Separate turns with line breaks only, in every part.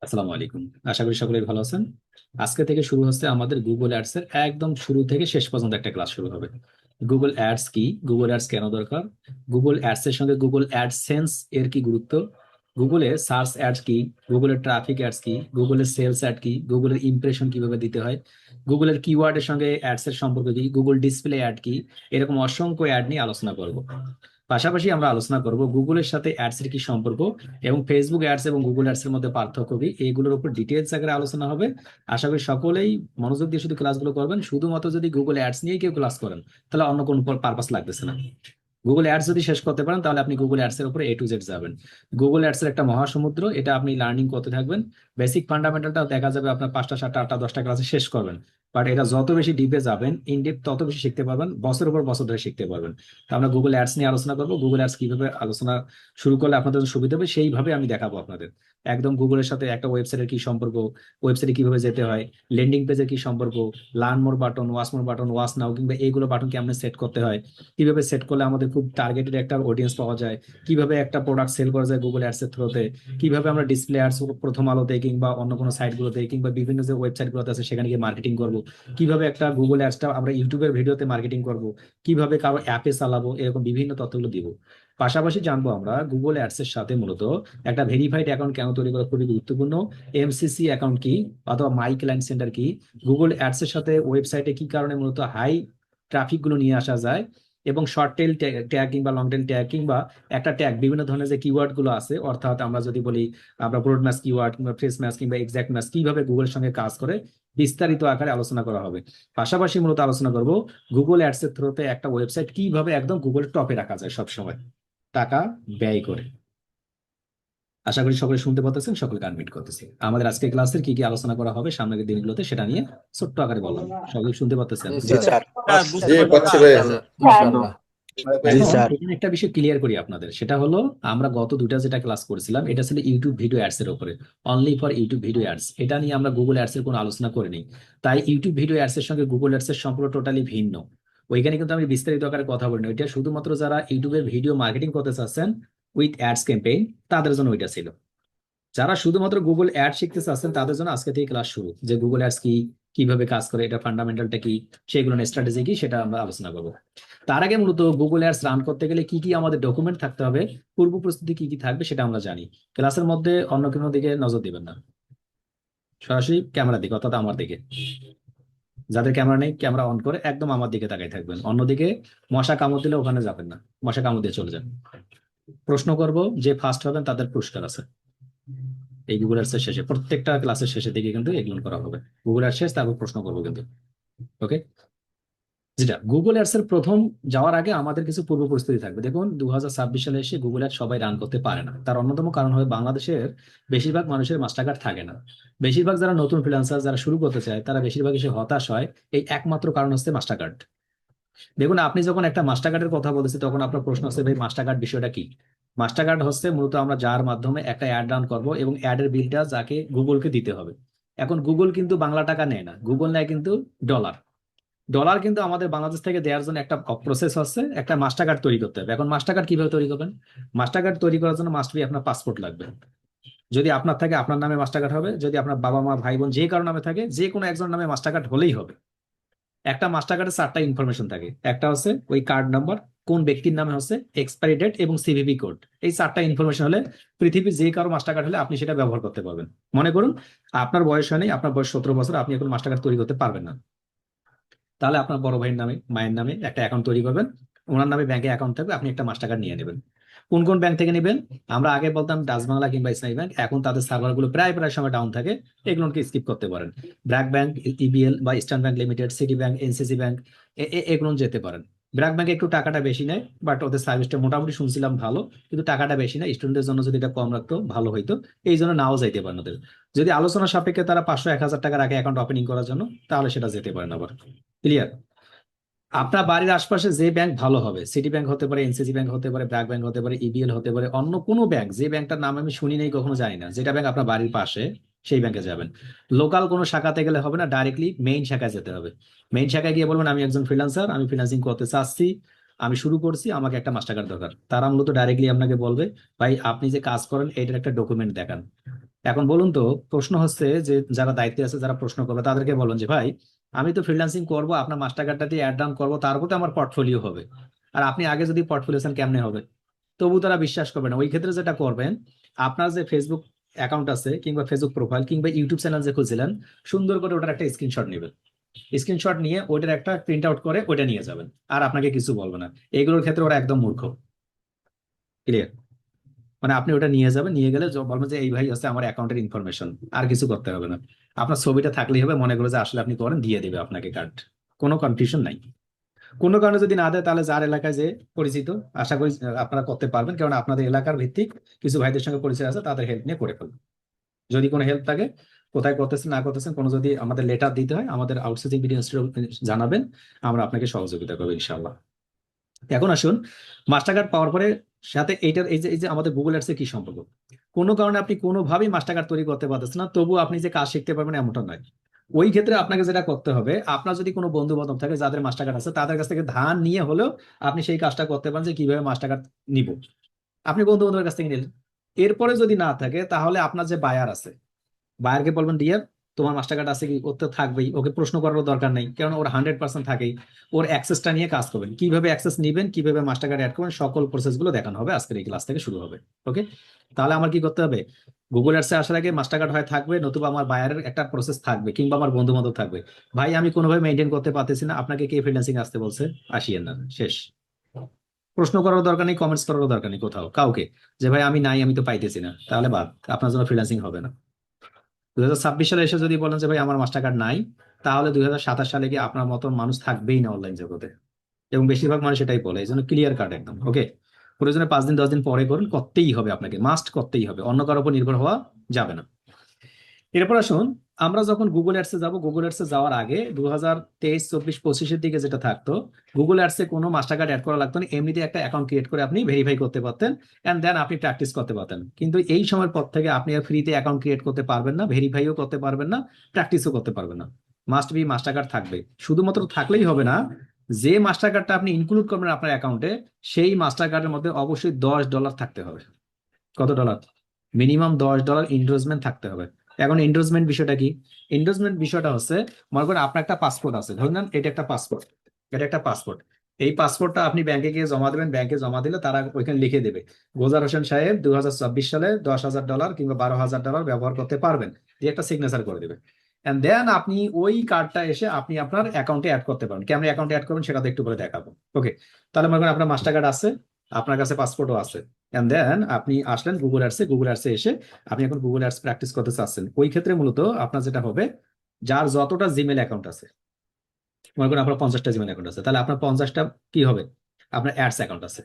আসসালামু আলাইকুম। আশা করি সকলেই ভালো আছেন। আজকে থেকে শুরু হচ্ছে আমাদের গুগল অ্যাডস এর একদম শুরু থেকে শেষ পর্যন্ত একটা ক্লাস শুরু হবে। গুগল অ্যাডস কি, গুগল অ্যাডস কেন দরকার, গুগল অ্যাডস এর সঙ্গে গুগল অ্যাডসেন্স এর কি গুরুত্ব, গুগলে সার্চ অ্যাডস কি, গুগলের ট্রাফিক অ্যাডস কি, গুগলের সেলস অ্যাড কি, গুগলের ইমপ্রেশন কিভাবে দিতে হয়, গুগলের কিওয়ার্ডের সঙ্গে অ্যাডস এর সম্পর্ক কি, গুগল ডিসপ্লে অ্যাড কি, এরকম অসংখ্য অ্যাড নিয়ে আলোচনা করব। পাশাপাশি আমরা আলোচনা করব গুগলের সাথে অ্যাডস এর কি সম্পর্ক এবং ফেসবুক অ্যাডস এবং গুগল অ্যাডস এর মধ্যে পার্থক্য কি, এগুলোর উপর ডিটেলস আকারে আলোচনা হবে। আশা করি সকলেই মনোযোগ দিয়ে শুধু ক্লাসগুলো করবেন। শুধুমাত্র যদি গুগল অ্যাডস নিয়ে কেউ ক্লাস করেন তাহলে অন্য কোনো পারপাস লাগতেছে না। গুগল অ্যাডস যদি শেষ করতে পারেন তাহলে আপনি গুগল অ্যাডস এর উপরে A to Z যাবেন। গুগল অ্যাডস এর একটা মহাসমুদ্র, এটা আপনি লার্নিং করতে থাকবেন। বেসিক ফান্ডামেন্টালটা দেখা যাবে আপনার 5টা 7টা 8টা 10টা ক্লাসে শেষ করবেন। বাট এটা যত বেশি ডিপে যাবেন, ইনডেপ, তত বেশি শিখতে পারবেন, বছরের উপর বছর ধরে শিখতে পারবেন। তো আমরা গুগল অ্যাডস নিয়ে আলোচনা করবো। গুগল অ্যাডস কিভাবে আলোচনা শুরু করলে আপনাদের জন্য সুবিধা হবে সেইভাবে আমি দেখাবো আপনাদের। একদম গুগলের সাথে একটা ওয়েবসাইটের কি সম্পর্ক, ওয়েবসাইটে কিভাবে যেতে হয়, ল্যান্ডিং পেজের কি সম্পর্ক, লার্ন মোর বাটন, ওয়াচ মোর বাটন, ওয়াচ নাও কিংবা এইগুলো বাটন কেমনে সেট করতে হয়, কিভাবে সেট করলে আমাদের খুব টার্গেটেড একটা অডিয়েন্স পাওয়া যায়, কিভাবে একটা প্রোডাক্ট সেল করা যায় গুগল অ্যাডস এর থ্রুতে, কিভাবে আমরা ডিসপ্লে অ্যাডস প্রথম আলোতে কিংবা অন্য কোনো সাইট গুলোতে কিংবা বিভিন্ন যে ওয়েবসাইট গুলোতে আছে সেখানে গিয়ে মার্কেটিং করব, কিভাবে একটা গুগল অ্যাডসটা আমরা ইউটিউবের ভিডিওতে মার্কেটিং করব, কিভাবে কারো অ্যাপে চালাবো, এরকম বিভিন্ন তথ্যগুলো দিব। পাশাপাশি জানবো আমরা গুগল অ্যাডস এর সাথে মূলত একটা ভেরিফাইড অ্যাকাউন্ট কেন তৈরি করা খুবই গুরুত্বপূর্ণ, MCC অ্যাকাউন্ট কি অথবা মাই ক্লায়েন্ট সেন্টার কি, গুগল অ্যাডস এর সাথে ওয়েবসাইটে কি কারণে মূলত হাই ট্রাফিক গুলো নিয়ে আসা যায়, এবং শর্ট টেল ট্যাগ কিংবা লং টেল ট্যাগ কিংবা একটা ট্যাগ বিভিন্ন ধরনের যে কিওয়ার্ড গুলো আছে, অর্থাৎ আমরা যদি বলি আমরা ব্রড ম্যাচ কিওয়ার্ড কিংবা ফ্রেশ ম্যাচ কিংবা এক্সাক্ট ম্যাচ কিভাবে গুগলের সঙ্গে কাজ করে বিস্তারিত আকারে আলোচনা করা হবে। পাশাপাশি মূলত আলোচনা করব গুগল অ্যাডস এর থ্রুতে একটা ওয়েবসাইট কিভাবে একদম গুগল টপে রাখা যায় সব সময় টাকা ব্যয় করে। আশা করি সকলে শুনতে পাচ্ছেন, সকলকে আনমিট করতেছি। আমাদের আজকে ক্লাসের কি কি আলোচনা করা হবে সামনের দিনগুলোতে সেটা নিয়ে ছোট্ট আকারে বললাম। সকলে শুনতে পাচ্ছেন?
জি
জি
স্যার।
স্যার।
স্যার বুঝতে
জি
পারছি
পাচ্ছি
স্যার।
ভাইয়া।
ইনশাআল্লাহ।
জি
এখন
স্যার।
এখানে একটা বিষয় ক্লিয়ার করি আপনাদের, সেটা হলো আমরা গত দুটা যেটা ক্লাস করেছিলাম এটা ছিল ইউটিউব ভিডিও অ্যাডস এর উপরে, only for YouTube video ads. এটা নিয়ে আমরা গুগল অ্যাডস এর কোনো আলোচনা করিনি। তাই ইউটিউব ভিডিও অ্যাডস এর সঙ্গে গুগল অ্যাডস এর সম্পর্ক টোটালি ভিন্ন। ওইখানে কিন্তু আমি বিস্তারিত আকারে কথা বলিনি। ওইটা শুধুমাত্র যারা ইউটিউবের ভিডিও মার্কেটিং করতে চাচ্ছেন উইথ অ্যাডস ক্যাম্পেইন তাদের জন্য ওইটা ছিল। যারা শুধুমাত্র গুগল অ্যাড শিখতে চাচ্ছেন তাদের জন্য আজকে থেকে ক্লাস শুরু, যে গুগল অ্যাডস কি, কিভাবে কাজ করে, এটা ফান্ডামেন্টালটা কি, সেগুলো স্ট্র্যাটেজি কি, সেটা আমরা আলোচনা করবো। তার আগে মূলত গুগল অ্যাডস রান করতে গেলে কি কি আমাদের ডকুমেন্ট থাকতে হবে, পূর্ব প্রস্তুতি কি কি থাকবে সেটা আমরা জানি। ক্লাসের মধ্যে অন্য কোনো দিকে নজর দিবেন না, সরাসরি ক্যামেরার দিকে অর্থাৎ আমার দিকে। যাদের ক্যামেরা নেই ক্যামেরা অন করে একদম আমার দিকে তাকাই থাকবেন, অন্যদিকে মশা কামড় দিলে ওখানে যাবেন না, মশা কামড় দিয়ে চলে যান। প্রশ্ন করব, যে ফার্স্ট হবেন তাদের পুরস্কার আছে। এই গুগল আর্টস এর শেষে প্রত্যেকটা ক্লাসের শেষে দিকে কিন্তু এগুলো করা হবে। গুগল আর্টস শেষ, তারপর প্রশ্ন করবো কিন্তু। ওকে। যেটা গুগল অ্যাডস এর প্রথম যাওয়ার আগে আমাদের কিছু পূর্ব প্রস্তুতি থাকবে। দেখুন 2026 সালে এসে গুগল অ্যাড সবাই রান করতে পারে না, তার অন্যতম কারণ হবে বাংলাদেশের বেশিরভাগ মানুষের মাস্টার কার্ড থাকে না। বেশিরভাগ যারা নতুন ফ্রিল্যান্সার যারা শুরু করতে চায় তারা বেশিরভাগ এসে হতাশ হয়, এই একমাত্র কারণ হচ্ছে মাস্টার কার্ড। দেখুন আপনি যখন একটা মাস্টার কার্ডের কথা বলতেছি তখন আপনার প্রশ্ন হচ্ছে ভাই মাস্টার কার্ড বিষয়টা কি। মাস্টার কার্ড হচ্ছে মূলত আমরা যার মাধ্যমে একটা অ্যাড রান করবো এবং অ্যাডের বিলটা যাকে গুগলকে দিতে হবে। এখন গুগল কিন্তু বাংলা টাকা নেয় না, গুগল নেয় কিন্তু ডলার। ডলার কিন্তু আমাদের বাংলাদেশ থেকে দেওয়ার জন্য একটা প্রসেস হচ্ছে একটা মাস্টার কার্ড তৈরি করতে হবে। এখন মাস্টার কার্ড কিভাবে তৈরি করবেন? মাস্টার কার্ড তৈরি করার জন্য মাস্ট বি আপনার পাসপোর্ট লাগবে। যদি আপনার থাকে আপনার নামে মাস্টার কার্ড হবে, যদি আপনার বাবা মা ভাই বোন যে কারো নামে থাকে যে কোনো একজন নামে মাস্টার কার্ড হলেই হবে। একটা মাস্টার কার্ডে 4টা ইনফরমেশন থাকে। একটা হচ্ছে ওই কার্ড নাম্বার, কোন ব্যক্তির নামে হচ্ছে, এক্সপায়ারি ডেট এবং CVV কোড। এই 4টা ইনফরমেশন হলে পৃথিবীর যে কারো মাস্টার কার্ড হলে আপনি সেটা ব্যবহার করতে পারবেন। মনে করুন আপনার বয়স হয়নি, আপনার বয়স 17 বছর, আপনি এখন মাস্টার কার্ড তৈরি করতে পারবেন না। তাহলে আপনার বড় ভাইয়ের নামে মায়ের নামে একটা অ্যাকাউন্ট তৈরি করবেন, ওনার নামে ব্যাংকে অ্যাকাউন্ট থাকবে, আপনি একটা মাস্টার কার্ড নিয়ে নেবেন। কোন কোন ব্যাংক থেকে নেবেন? আমরা আগে বলতাম ডাচ বাংলা কিংবা ইসলামী ব্যাংক, এখন তাদের সার্ভার গুলো প্রায় প্রায় সময় ডাউন থাকে, এগুলোকে স্কিপ করতে পারেন। ব্র্যাক ব্যাংক, EBL বা eastern bank limited, city bank, NCC bank, এগুলো যেতে পারেন। ব্র্যাক ব্যাংকে একটু টাকাটা বেশি নেয়, বাট ওদের সার্ভিসটা মোটামুটি শুনছিলাম ভালো, কিন্তু টাকাটা বেশি না, স্টুডেন্টদের জন্য যদি এটা কম রাখতো ভালো হইতো, এই জন্য নাও যাইতে পারেন ওদের। যদি আলোচনা সাপেক্ষে তারা 500-1000 টাকা রাখে অ্যাকাউন্ট ওপেনিং করার জন্য, তাহলে সেটা যেতে পারেন আবার। ক্লিয়ার? আপনার বাড়ির আশপাশে যে ব্যাংক ভালো হবে, সিটি ব্যাংক হতে পারে, NCC ব্যাংক হতে পারে, ব্র্যাক ব্যাংক হতে পারে, EBL হতে পারে, অন্য কোনো ব্যাংক, যে ব্যাংকটার নাম আমি শুনি নাই কখনো জানি না, যেটা ব্যাংক আপনার বাড়ির পাশে সেই ব্যাংকে যাবেন। লোকাল কোনো শাখাতে গেলে হবে না, ডাইরেক্টলি মেইন শাখায় যেতে হবে। মেইন শাখায় গিয়ে বলবেন আমি একজন ফ্রিল্যান্সার, আমি ফ্রিল্যান্সিং করতে চাচ্ছি, আমি শুরু করছি, আমাকে একটা মাস্টার কার্ড দরকার। তারা মূলত ডাইরেক্টলি আপনাকে বলবে ভাই আপনি যে কাজ করেন এটার একটা ডকুমেন্ট দেখান। এখন বলুন তো, প্রশ্ন হচ্ছে যে যারা দায়িত্বে আছে, যারা প্রশ্ন করবে তাদেরকে বলুন যে ভাই, আমি তো ফ্রিল্যান্সিং করব, আপনার মাস্টার কার্ডটা দিয়ে অ্যাড ডাউন করবো, তার উপর তো আমার পোর্টফোলিও হবে। আর আপনি আগে যদি পোর্টফোলিও কেমনে হবে? তবু তারা বিশ্বাস করবে না। ওই ক্ষেত্রে যেটা করবেন, আপনার যে ফেসবুক অ্যাকাউন্ট আছে কিংবা ফেসবুক প্রোফাইল কিংবা ইউটিউব চ্যানেল যে খুলছিলেন, সুন্দর করে ওটার একটা স্ক্রিনশট নেবেন। স্ক্রিনশট নিয়ে ওইটার একটা প্রিন্ট আউট করে ওইটা নিয়ে যাবেন, আর আপনাকে কিছু বলবে না। এইগুলোর ক্ষেত্রে ওরা একদম মূর্খ। ক্লিয়ার? মানে আপনি ওটা নিয়ে যাবেন, নিয়ে গেলে বলবেন যে এই ভাই হচ্ছে আমার অ্যাকাউন্টের ইনফরমেশন, আর কিছু করতে হবে না। আপনার ছবিটা থাকলেই হবে, মনে করে যে আসলে আপনি করেন, দিয়ে দেবে আপনাকে কার্ড। কোনো কনফিউশন নাই। কোনো কারণে যদি না দেয়, তাহলে যার এলাকায় যে পরিচিত, আশা করি আপনারা করতে পারবেন, কারণ আপনাদের এলাকার ভিত্তিক কিছু ভাইদের সঙ্গে পরিচয় আছে, তাদের হেল্প নিয়ে করে ফেলবেন। যদি কোনো হেল্প থাকে, কোথায় করতেছেন না করতেছেন, কোনো যদি আমাদের লেটার দিতে হয়, আমাদের আউটসোর্সিং বিডি জানাবেন, আমরা আপনাকে সহযোগিতা করবো ইনশাল্লাহ। এখন আসুন, মাস্টার কার্ড পাওয়ার পরে সাথে এইটার এই যে আমাদের গুগল অ্যাডস এর কি সম্পর্ক? কোনো কারণে আপনি কোনোভাবেই মাস্টার কার্ড তৈরি করতে পারতেছেন না, তবু আপনি যে কাজ শিখতে পারবেন এমনটা নয়। ওই ক্ষেত্রে আপনাকে যেটা করতে হবে, আপনার যদি কোনো বন্ধু বান্ধব থাকে যাদের মাস্টার কার্ড আছে, তাদের কাছ থেকে ধার নিয়ে হলেও আপনি সেই কাজটা করতে পারেন, যে কিভাবে মাস্টার কার্ড নিব। আপনি বন্ধু বান্ধবের কাছ থেকে নিলেন। এরপরে যদি না থাকে, তাহলে আপনার যে বায়ার আছে, বায়ারকে বলবেন, ডিয়ার, তোমার মাস্টার কার্ড আছে কি? ওর তো থাকবেই, ওকে প্রশ্ন করার দরকার নেই, কারণ ওর 100% থাকেই। ওর অ্যাক্সেসটা নিয়ে কাজ করবেন, কিভাবে অ্যাক্সেস নিবেন, কিভাবে মাস্টার কার্ড অ্যাড করবেন, সকল প্রসেস গুলো দেখানো হবে আজকের এই ক্লাস থেকে শুরু হবে। ওকে? তাহলে আমার কি করতে হবে? গুগল অ্যাডসে আসার আগে মাস্টার কার্ড হয় থাকবে, নতুবা আমার বায়ারের একটা প্রসেস থাকবে, কিংবা আমার বন্ধু বান্ধব থাকবে। ভাই, আমি কোনোভাবে মেনটেন করতে পারতেছি না, আপনাকে কে ফ্রিল্যান্সিং আসতে বলছে? আসিয়েন না, শেষ। প্রশ্ন করার দরকার নেই, কমেন্টস করার দরকার নেই কোথাও কাউকে, যে ভাই আমি নাই, আমি তো পাইতেছি না, তাহলে বাদ, আপনার জন্য ফ্রিল্যান্সিং হবে না। 2026 সালে এসে যদি বলেন যে ভাই আমার মাস্টার কার্ড নাই, তাহলে 2027 সালে গিয়ে আপনার মতো মানুষ থাকবেই না অনলাইন জগতে। এবং বেশিরভাগ মানুষ এটাই বলে, এই জন্য ক্লিয়ার কাট একদম। ওকে? প্রয়োজনে 5 দিন 10 দিন পরে করুন, করতেই হবে, আপনাকে মাস্ট করতেই হবে, অন্য কারোর উপর নির্ভর হওয়া যাবে না। এরপর আসুন, আমরা যখন গুগল অ্যাডসে যাব, গুগল অ্যাডসে যাওয়ার আগে 2023, 24, 25-এর দিকে যেটা থাকতো, গুগল অ্যাডসে কোনো মাস্টার কার্ড অ্যাড করা লাগতো না, এমনিতে একটা অ্যাকাউন্ট ক্রিয়েট করে আপনি ভেরিফাই করতে পারতেন, এন্ড দেন আপনি প্র্যাকটিস করতে পারতেন। কিন্তু এই সময়ের পর থেকে আপনি আর ফ্রিতে অ্যাকাউন্ট ক্রিয়েট করতে পারবেন না, ভেরিফাইও করতে পারবেন না, প্র্যাকটিসও করতে পারবেন না। মাস্ট বি মাস্টার কার্ড থাকবে। শুধুমাত্র থাকলেই হবে না, যে মাস্টার কার্ডটা আপনি ইনক্লুড করবেন আপনার অ্যাকাউন্টে, সেই মাস্টার কার্ডের মধ্যে অবশ্যই $10 থাকতে হবে। কত ডলার? মিনিমাম $10 ইনভেস্টমেন্ট থাকতে হবে। এখন ইনভেস্টমেন্ট বিষয়টা কি? ইনভেস্টমেন্ট বিষয়টা হচ্ছে, মনে করেন আপনার একটা পাসপোর্ট আছে, ধরে নেন এটা একটা পাসপোর্ট, এটা একটা পাসপোর্ট। এই পাসপোর্টটা আপনি ব্যাংকে গিয়ে জমা দেবেন, ব্যাংকে জমা দিলে তারা ওইখানে লিখে দেবে, গোজার হোসেন সাহেব 2024 সালে $10,000 কিংবা $12,000 ব্যবহার করতে পারবেন, দিয়ে একটা সিগনেচার করে দেবে। এন্ড দেন আপনি ওই কার্ডটা এসে আপনি আপনার অ্যাকাউন্টে অ্যাড করতে পারেন। কেমন অ্যাকাউন্টে অ্যাড করবেন সেটা তো একটু পরে দেখাবো। ওকে? তাহলে মনে করেন আপনার মাস্টার কার্ড আছে, আপনার কাছে পাসপোর্টও আছে, এন্ড দেন আপনি আসলেন গুগল অ্যাডসে, গুগল অ্যাডসে এসে আপনি এখন গুগল অ্যাডস প্র্যাকটিস করতে চাচ্ছেন। ওই ক্ষেত্রে মূলত আপনার যেটা হবে, যার যতটা জিমেল অ্যাকাউন্ট আছে, মনে করেন আপনার 50টা জিমেল অ্যাকাউন্ট আছে, তাহলে আপনার 50টা কি হবে? আপনার অ্যাডস অ্যাকাউন্ট আছে।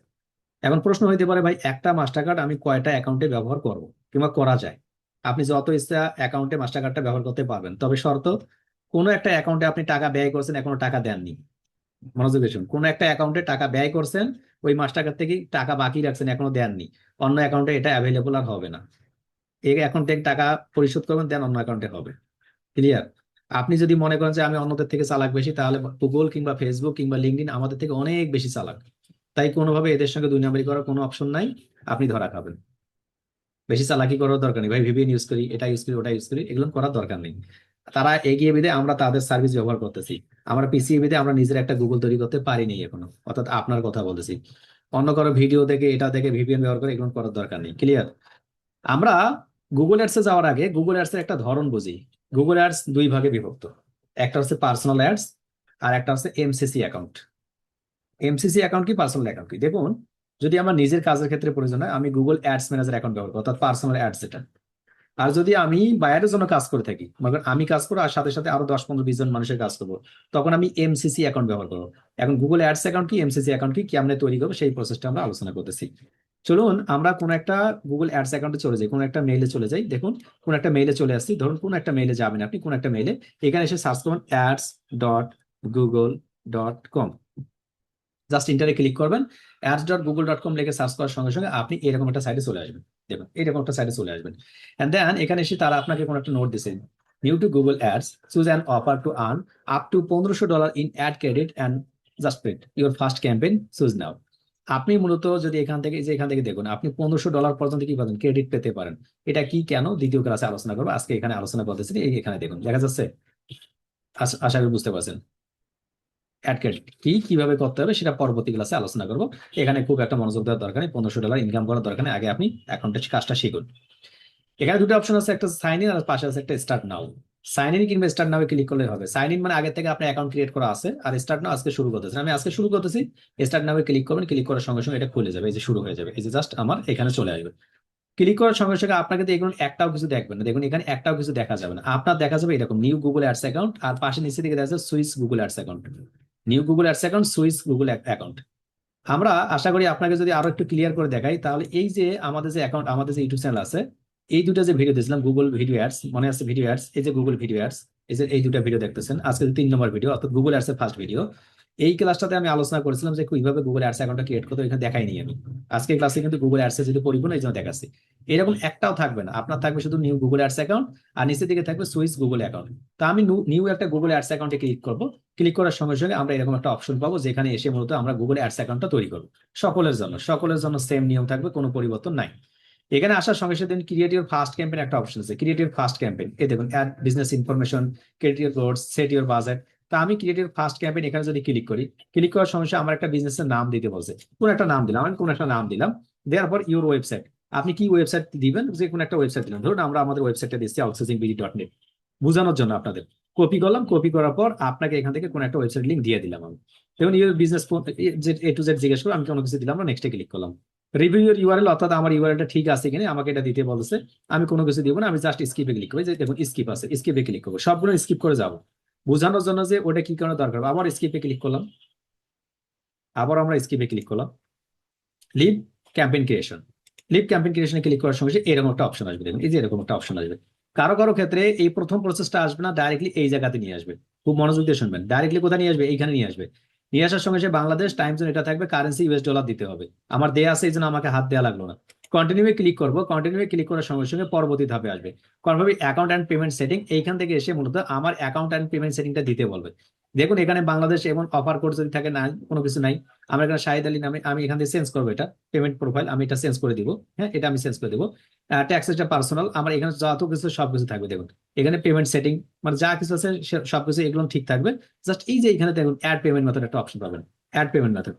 এখন প্রশ্ন হইতে পারে, ভাই একটা মাস্টার কার্ড আমি কয়টা অ্যাকাউন্টে ব্যবহার করব কিংবা করা যায়? আপনি যত ইচ্ছা অ্যাকাউন্টে মাস্টার কার্ডটা ব্যবহার করতে পারবেন, তবে শর্ত, কোনো একটা অ্যাকাউন্টে আপনি টাকা ব্যয় করছেন, এখনো টাকা দেননি। মনোযোগ দিয়ে শুনুন, কোন একটা অ্যাকাউন্টে টাকা ব্যয় করছেন, ওই মাস্টার কার্ড থেকে টাকা বাকি রাখছেন, এখনো দেননি, অন্য অ্যাকাউন্টে এটা অ্যাভেলেবল আর হবে না। এই অ্যাকাউন্টে টাকা পরিশোধ করবেন, দেন অন্য অ্যাকাউন্টে হবে। ক্লিয়ার? আপনি যদি মনে করেন যে আমি অন্যদের থেকে চালাক বেশি, তাহলে গুগল কিংবা ফেসবুক কিংবা লিঙ্কডইন আমাদের থেকে অনেক বেশি চালাক। তাই কোনোভাবে এদের সঙ্গে দুই নাম্বারি করার কোনো অপশন নাই, আপনি ধরা খাবেন। বেশি চালাকি করার দরকার নেই, ভাই ভিপিএন ইউজ করি, এটা ইউজ করি, ওটা ইউজ করি, এগুলো করার দরকার নেই। তারা এগিয়ে বিদে আমরা তাদের সার্ভিস ব্যবহার করতেছি। আমরা পিছিয়ে বিদে আমরা নিজের একটা গুগল তৈরি করতে পারিনি এখনো, অর্থাৎ আপনার কথা বলতেছি। অন্য কারো ভিডিও দেখে, এটা দেখে ভিপিএন ব্যবহার করে এগুলো করার দরকার নেই। ক্লিয়ার? আমরা গুগল অ্যাডসে যাওয়ার আগে গুগল অ্যাডস এর একটা ধরন বুঝি। গুগল অ্যাডস দুই ভাগে বিভক্ত, একটা হচ্ছে পার্সোনাল অ্যাডস, আর একটা হচ্ছে এমসিসি অ্যাকাউন্ট। এমসিসি অ্যাকাউন্ট কি, পার্সোনাল অ্যাকাউন্ট কি? দেখুন, যদি আমার নিজের কাজের ক্ষেত্রে প্রয়োজন হয়, আমি গুগল অ্যাডস ম্যানেজার অ্যাকাউন্ট ব্যবহার করি, অর্থাৎ পার্সোনাল অ্যাডস এটা। আর যদি আমি বাইরের জন্য কাজ করে থাকি, মনে করেন আমি কাজ করবো আর সাথে সাথে আরো 10, 15, 20 জন মানুষের কাজ করবো, তখন আমি এমসিসি অ্যাকাউন্ট ব্যবহার করবো। এখন গুগল অ্যাডস অ্যাকাউন্ট কি, এমসিসি অ্যাকাউন্ট কি, কেমনে তৈরি করবো, সেই প্রসেসটা আমরা আলোচনা করতেছি। চলুন আমরা কোন একটা গুগল অ্যাডস অ্যাকাউন্টে চলে যাই, কোন একটা মেইলে চলে যাই। দেখুন, কোন একটা মেইলে চলে আসছি, ধরুন কোন একটা মেইলে যাবেন আপনি, কোন একটা মেইলে, এখানে এসে সার্চ করুন ads.google.com। জাস্ট ইন্টারে ক্লিক করবেন, ads.google.com লিখে সার্চ করার সঙ্গে সঙ্গে আপনি এরকম একটা সাইটে চলে আসবেন। দেখুন, এরকম একটা সাইটে চলে আসবেন। এন্ড দেন এখানে এসে তারা আপনাকে কোনো একটা নোট দিচ্ছে, new to Google Ads, choose an offer to earn up to $1500 in ad credit and just print your first campaign, choose now. আপনি মূলত যদি এখান থেকে দেখুন, আপনি $1500 পর্যন্ত কি পাবেন, ক্রেডিট পেতে পারেন। এটা কি কেন দ্বিতীয় ক্লাসে আলোচনা করবো, আজকে এখানে আলোচনা করতেছি। এখানে দেখুন দেখা যাচ্ছে, আশা করি বুঝতে পারছেন। অ্যাড ক্রেডিট কি কিভাবে করতে হবে সেটা পরবর্তী ক্লাসে আলোচনা করবো। এখানে খুব একটা মনোযোগ দেওয়ার দরকার নেই, $1500 ইনকাম করার দরকার নেই, আগে আপনি অ্যাকাউন্টের কাজটা শিখুন। এখানে দুটো অপশন আছে, একটা সাইন ইন আর পাশে আছে একটা স্টার্ট নাও। সাইন ইন কিংবা স্টার্ট নাও ক্লিক করলে হবে। সাইন ইন মানে আগে থেকে আপনার অ্যাকাউন্ট ক্রিয়েট করা আছে, আর স্টার্ট নাও আজকে শুরু করতেছি, আমি আজকে শুরু করতেছি। স্টার্ট নাও ক্লিক করবেন, ক্লিক করার সঙ্গে সঙ্গে এটা খুলে যাবে, এই যে শুরু হয়ে যাবে, এই যে জাস্ট আমার এখানে চলে আসবে। ক্লিক করার সঙ্গে সঙ্গে আপনাকে তো এগুলো একটাও কিছু দেখবেন না, দেখুন এখানে একটাও কিছু দেখা যাবে না, আপনার দেখা যাবে এরকম নিউ গুগল অ্যাডস অ্যাকাউন্ট, আর পাশে নিচে দিকে দেখা যাচ্ছে Swiss Google ads account. New Google ads account, Swiss Google account. আমরা আশা করি আপনাকে যদি আরো একটু ক্লিয়ার করে দেখাই, তাহলে এই যে আমাদের যে অ্যাকাউন্ট, আমাদের যে ইউটিউব চ্যানেল আছে, এই দুটো যে ভিডিও দিয়েছিলাম গুগল ভিডিও অ্যাডস, মনে আছে ভিডিও অ্যাডস, এই যে গুগল ভিডিও অ্যাডস, এই যে এই দুটো ভিডিও দেখতেছেন, আজকে 3 নম্বর ভিডিও, অর্থাৎ গুগল অ্যাডস এর ফার্স্ট ভিডিও। এই ক্লাসটাতে আমি আলোচনা করেছিলাম যে কিভাবে গুগল অ্যাডস অ্যাকাউন্টটা ক্রিয়েট করতে, এখানে দেখাইনি আমি। আজকে ক্লাসে কিন্তু গুগল অ্যাডস এর যদি পরিপূর্ণ এই জন্য দেখাচ্ছি। এরকম একটাও থাকবে না, আপনার থাকবে শুধু নিউ গুগল অ্যাডস অ্যাকাউন্ট, আর নিচের দিকে থাকবে সুইস গুগল অ্যাকাউন্ট। তা আমি নিউ একটা গুগল অ্যাডস অ্যাকাউন্টে ক্লিক করবো। ক্লিক করার সঙ্গে সঙ্গে আমরা এরকম একটা অপশন পাবো, যেখানে এসে মূলত আমরা গুগল অ্যাডস অ্যাকাউন্টটা তৈরি করবো। সকলের জন্য সেম নিয়ম থাকবে, কোনো পরিবর্তন নাই। এখানে আসার সঙ্গে সঙ্গে ক্রিয়েট ইউর ফার্স্ট ক্যাম্পেইন একটা অপশন আছে, ক্রিয়েট ইউর ফার্স্ট ক্যাম্পেইন, এই দেখুন add business information, create your goals, set your budget. তা আমি ক্রিয়েট ইউর ফার্স্ট ক্যাম্পেইন এখানে যদি ক্লিক করি, ক্লিক করার সঙ্গে সঙ্গে আমার একটা বিজনেসের নাম দিতে বলছে, কোন একটা নাম দিলাম, আমি কোন একটা নাম দিলাম। দেওয়ার পর ইউর ওয়েবসাইট, আপনি কি ওয়েবসাইট দিবেন, যে কোনো একটা ওয়েবসাইট দিলাম, ধরুন আমরা আমাদের ওয়েবসাইটটা দিচ্ছি outsourcingbiz.net, বোঝানোর জন্য আপনাদের। কপি করলাম, কপি করার পর আপনাকে এখান থেকে কোন একটা ওয়েবসাইট লিঙ্ক দিয়ে দিলাম আমি। দেখুন your business A to Z জিজ্ঞেস করলাম, আমি কোনো কিছু দিলাম না, নেক্সটে ক্লিক করলাম। রিভিউ ইউর ইউআরএল, অর্থাৎ আমার ইউআরএলটা ঠিক আছে কিনা আমাকে এটা দিতে বলছে। আমি কোনো কিছু দিব না, আমি জাস্ট স্কিপে ক্লিক করবো, যে দেখুন স্কিপ আছে, স্কিপে ক্লিক করবো, সবগুলো স্কিপ করে যাবো বোঝানোর জন্য যে ওটা কি কারণে দরকার। আবার স্কিপে ক্লিক করলাম, আবার আমরা স্কিপে ক্লিক করলাম। Live campaign creation, live campaign ক্রিয়েশনে ক্লিক করার সঙ্গে সঙ্গে এরকম একটা অপশন আসবে, দেখুন এই যে এরকম একটা অপশন আসবে। কারো কারো ক্ষেত্রে এই প্রথম প্রসেসটা আসবে না, ডাইরেক্টলি এই জায়গাতে নিয়ে আসবে। খুব মনোযোগ দিয়ে শুনবেন, ডাইরেক্টলি কোথায় নিয়ে আসবে, এইখানে নিয়ে আসবে। নিয়ে আসার সঙ্গে সঙ্গে বাংলাদেশ টাইম জোন এটা থাকবে, কারেন্সি $US দিতে হবে। আমার দেয়া আছে, এই জন্য আমাকে হাত দেওয়া লাগলো না। কন্টিনিউ ক্লিক করবো, কন্টিনিউ ক্লিক করার সঙ্গে সঙ্গে পরবর্তী ধাপে আসবে confirm account and payment setting. এইখান থেকে এসে মূলত আমার অ্যাকাউন্ট অ্যান্ড পেমেন্ট সেটিংটা দিতে বলবে। দেখুন এখানে বাংলাদেশ এবং অফার কোড যদি থাকে, নাই কোনো কিছু নাই। আমার এখানে শাহিদ আলী নামে, আমি এখান থেকে চেঞ্জ করবো, এটা পেমেন্ট প্রোফাইল আমি এটা চেঞ্জ করে দিব। হ্যাঁ, এটা আমি চেঞ্জ করে দিব। ট্যাক্স এটা পার্সোনাল, আমার এখানে যত কিছু সবকিছু থাকবে দেখুন। এখানে পেমেন্ট সেটিং মানে যা কিছু আছে সবকিছু এগুলো ঠিক থাকবে। জাস্ট এই যে এখানে দেখুন অ্যাড পেমেন্ট মেথড একটা অপশন পাবেন, অ্যাড পেমেন্ট মেথড।